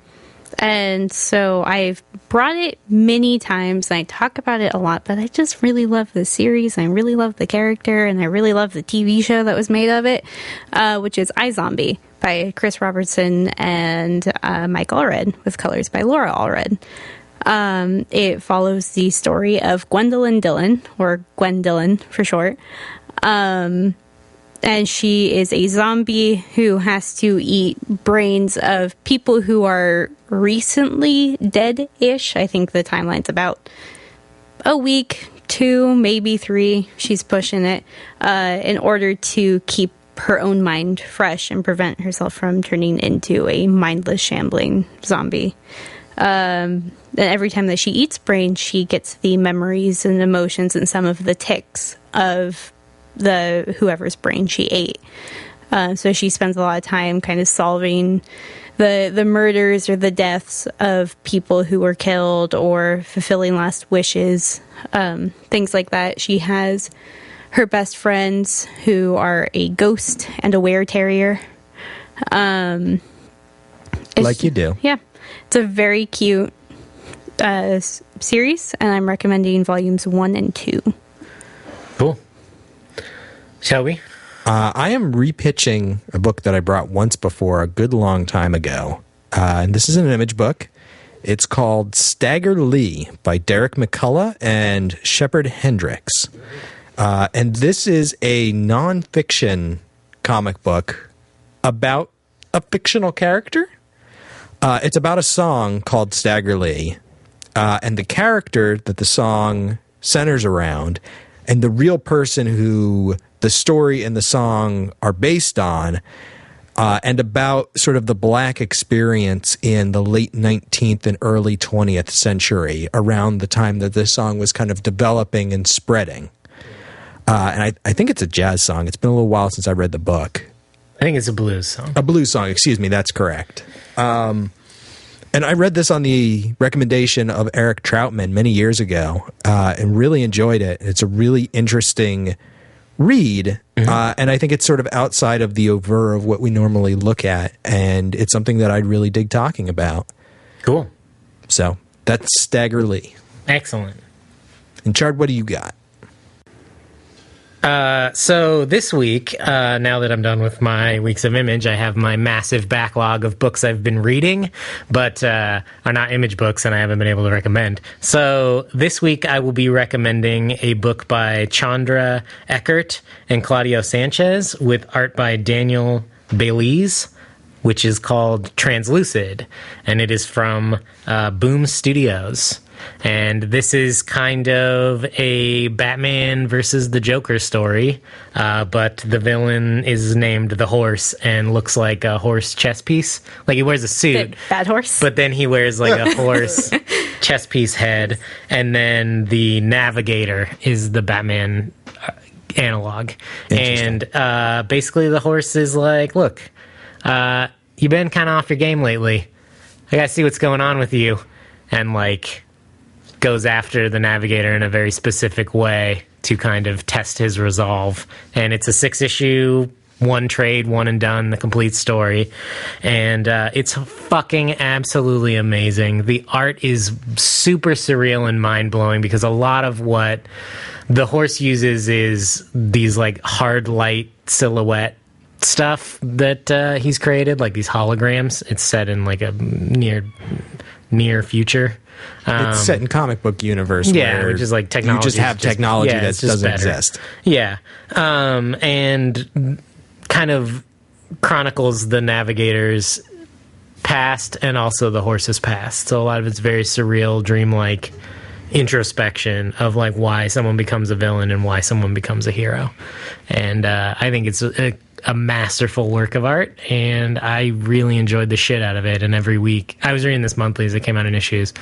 so I've brought it many times and I talk about it a lot, but I just really love the series. I really love the character and I really love the TV show that was made of it, which is iZombie by Chris Robertson and Mike Allred with colors by Laura Allred. It follows the story of Gwendolyn Dillon, or Gwen Dillon for short. And she is a zombie who has to eat brains of people who are recently dead-ish. I think the timeline's about a week, 2, maybe 3. She's pushing it, in order to keep her own mind fresh and prevent herself from turning into a mindless, shambling zombie. And every time that she eats brain, she gets the memories and emotions and some of the tics of the whoever's brain she ate. So she spends a lot of time kind of solving the murders or the deaths of people who were killed or fulfilling last wishes, things like that. She has her best friends who are a ghost and a wereterrier. Like you do. Yeah. It's a very cute series, and I'm recommending volumes 1 and 2. Cool. Shall we? I am repitching a book that I brought once before a good long time ago. And this is an image book. It's called Stagger Lee by Derek McCullough and Shepard Hendricks. And this is a nonfiction comic book about a fictional character. It's about a song called Stagger Lee. And the character that the song centers around and the real person who the story and the song are based on, and about sort of the black experience in the late 19th and early 20th century around the time that this song was kind of developing and spreading. And I think it's a jazz song. It's been a little while since I read the book. I think it's a blues song. A blues song, excuse me, that's correct. And I read this on the recommendation of Eric Troutman many years ago, and really enjoyed it. It's a really interesting read, and I think it's sort of outside of the oeuvre of what we normally look at, and it's something that I'd really dig talking about. Cool. So that's Stagger Lee. Excellent. And Chard, what do you got? So this week, now that I'm done with my weeks of Image, I have my massive backlog of books I've been reading, but are not Image books, and I haven't been able to recommend. So this week, I will be recommending a book by Chandra Eckert and Claudio Sanchez with art by Daniel Belize, which is called Translucid, and it is from Boom Studios. And this is kind of a Batman versus the Joker story, but the villain is named the Horse and looks like a horse chess piece. Like he wears a suit. Bad horse. But then he wears like a horse chess piece head. And then the Navigator is the Batman analog. And basically the Horse is like, look, you've been kind of off your game lately. I got to see what's going on with you. And like goes after the Navigator in a very specific way to kind of test his resolve. And it's a 6-issue, one trade, one and done, the complete story. And it's fucking absolutely amazing. The art is super surreal and mind-blowing because a lot of what the Horse uses is these like hard light silhouette stuff that he's created, like these holograms. It's set in like a near future. It's set in comic book universe. Yeah, where which is like technology. You just have technology that doesn't exist. Yeah. And kind of chronicles the Navigator's past and also the Horse's past. So a lot of it's very surreal, dreamlike introspection of like why someone becomes a villain and why someone becomes a hero. And I think it's a masterful work of art, and I really enjoyed the shit out of it. And every week, I was reading this monthly as it came out in issues,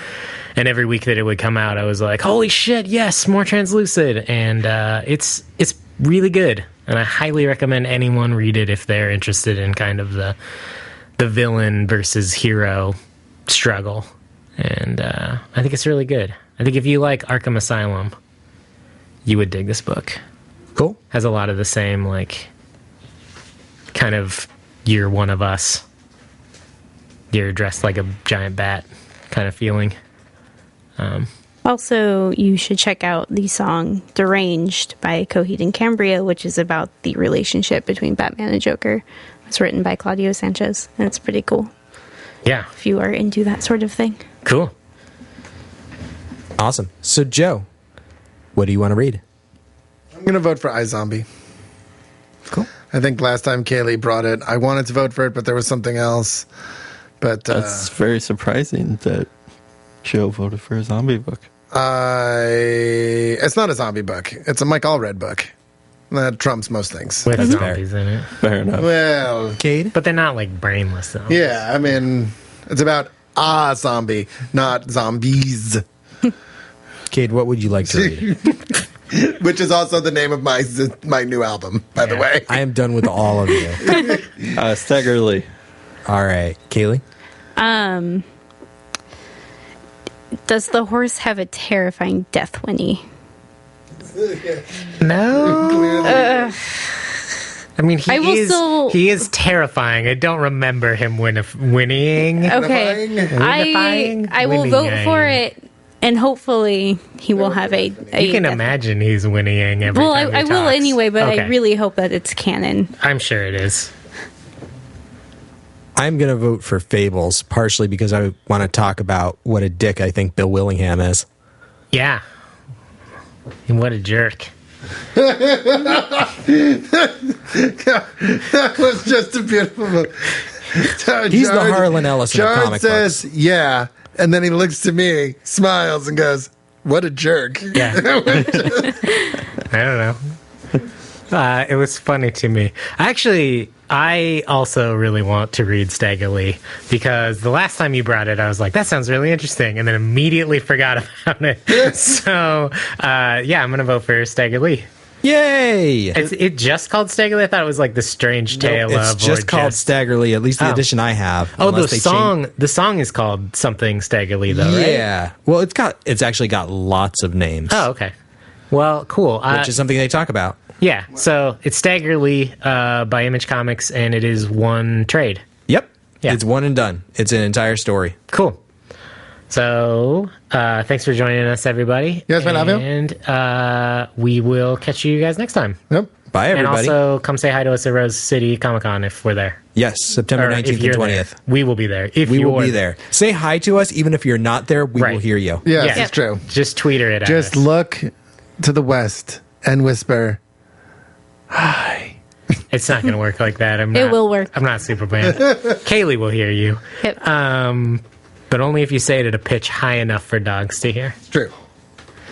and every week that it would come out, I was like, holy shit, yes, more Translucid. And it's really good, and I highly recommend anyone read it if they're interested in kind of the villain versus hero struggle. And I think it's really good. I think if you like Arkham Asylum, you would dig this book. Cool. Has a lot of the same, like, kind of you're one of us, you're dressed like a giant bat kind of feeling. Also, you should check out the song Deranged by Coheed and Cambria, which is about the relationship between Batman and Joker. It's written by Claudio Sanchez, and it's pretty cool. Yeah. If you are into that sort of thing. Cool. Awesome. So, Joe, what do you want to read? I'm going to vote for iZombie. Cool. I think last time Kaylee brought it, I wanted to vote for it, but there was something else. But that's very surprising that Joe voted for a zombie book. It's not a zombie book. It's a Mike Allred book. That trumps most things. With That's zombies in it. Fair enough. Well, Cade? But they're not like brainless though. yeah, I mean, it's about a zombie, not zombies. Cade, what would you like to read? Which is also the name of my new album, by the way. I am done with all of you. Stagger Lee. All right. Kaylee? Does the horse have a terrifying death whinny? No. I mean, I will he is terrifying. I don't remember him whinnying. Okay. I will Whinnying. vote for it, and hopefully he will have a You can imagine he's whinnying every Well, time he I will talks. anyway, but Okay. I really hope that it's canon. I'm sure it is. I'm going to vote for Fables, partially because I want to talk about what a dick I think Bill Willingham is. Yeah. And what a jerk. That was just a beautiful. He's the Harlan Ellison of Jared comic says, books. "Yeah," and then he looks to me, smiles, and goes, "What a jerk!" Yeah. I don't know. It was funny to me. Actually, I also really want to read Stagger Lee because the last time you brought it, I was like, that sounds really interesting, and then immediately forgot about it. So, yeah, I'm going to vote for Stagger Lee. Yay! It just called Stagger Lee? I thought it was like the strange tale It's of... just called Stagger Lee, at least the edition I have. Oh, the unless they change- song is called something Stagger Lee, though, right? Yeah. Well, it's actually got lots of names. Oh, okay. Well, cool. Which is something they talk about. Yeah, so it's Stagger Lee by Image Comics, and it is one trade. Yep. Yeah. It's one and done. It's an entire story. Cool. So, thanks for joining us, everybody. Yes, man, love you. And we will catch you guys next time. Yep. Bye, everybody. And also, come say hi to us at Rose City Comic Con if we're there. Yes, September Or if 19th and you're 20th. there. We will be there. If We you will are be there. Say hi to us, even if you're not there, we Right. will hear you. Yes, Yeah. it's true. Just tweeter it at Just us. look to the west and whisper, "Hi." It's not going to work like that. It will work. I'm not Superman. Kaylee will hear you. Yep. But only if you say it at a pitch high enough for dogs to hear. It's true.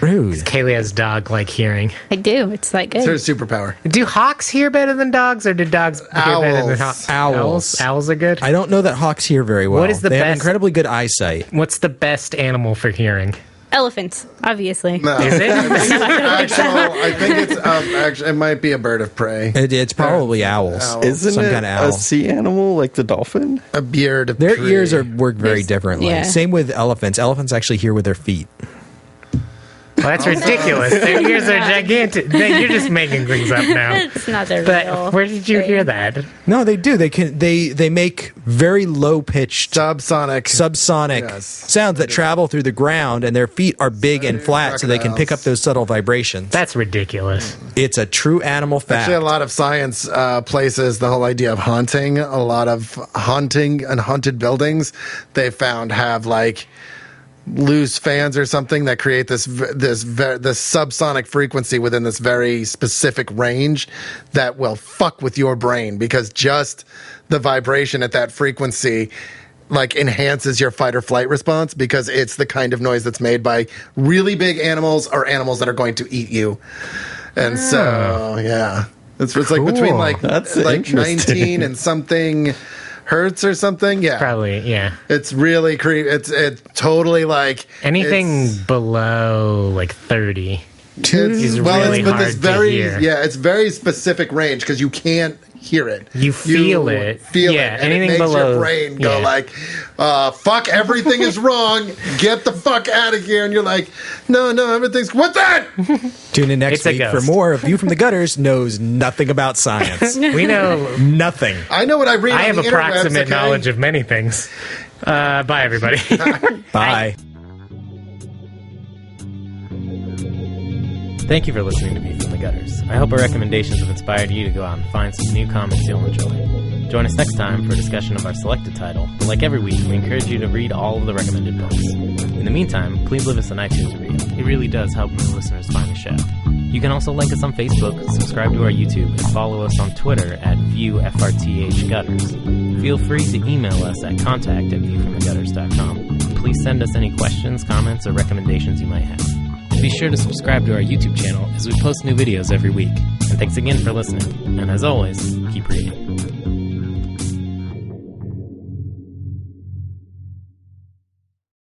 Rude. Kaylee has dog-like hearing. I do. It's that good. It's her superpower. Do hawks hear better than dogs, or do dogs hear better than hawks? Owls. Owls are good. I don't know that hawks hear very well. What is the they have best- incredibly good eyesight. What's the best animal for hearing? Elephants, obviously. No. Is it? I think it's actually, it might be a bird of prey. It's probably owls. Owls. Isn't Some it kind of a owl. sea animal like the dolphin? A beard of Their tree. ears work very There's- differently. yeah. Same with elephants. Elephants actually hear with their feet. Well, that's ridiculous. Their ears are gigantic. You're just making things up now. It's not a real But where did you hear that? No, they do. They make very low pitched subsonic Yes. sounds that travel through the ground, and their feet are big and flat, so they can pick up those subtle vibrations. That's ridiculous. It's a true animal fact. Actually, a lot of science places, the whole idea of haunting, a lot of haunting and haunted buildings, they found have like loose fans or something that create this subsonic frequency within this very specific range that will fuck with your brain, because just the vibration at that frequency like enhances your fight or flight response, because it's the kind of noise that's made by really big animals or animals that are going to eat you. And so, yeah, it's like between like That's like interesting. 19 and something hertz or something. Yeah, Probably, yeah. it's really creepy. It's totally like Anything it's- below like 30. It's, is well, really it's, but hard this to very hear. yeah, it's very specific range because you can't hear it. You feel it. Feel Yeah, it. And anything it makes below- your brain go yeah. like, fuck, everything is wrong. Get the fuck out of here. And you're like, no, everything's, what's that? Tune in next It's a week for ghost. more of View from the Gutters knows nothing about science. We know. Nothing. I know what I read. I on have the approximate interwebs, okay? knowledge of many things. Bye, everybody. Bye. Thank you for listening to View from the Gutters. I hope our recommendations have inspired you to go out and find some new comics you'll enjoy. Join us next time for a discussion of our selected title, but like every week, we encourage you to read all of the recommended books. In the meantime, please leave us an iTunes review. It really does help new listeners find the show. You can also like us on Facebook, subscribe to our YouTube, and follow us on Twitter at ViewFRTHGutters. Feel free to email us at contact@viewfromthegutters.com. Please send us any questions, comments, or recommendations you might have. Be sure to subscribe to our YouTube channel as we post new videos every week. And thanks again for listening. And as always, keep reading.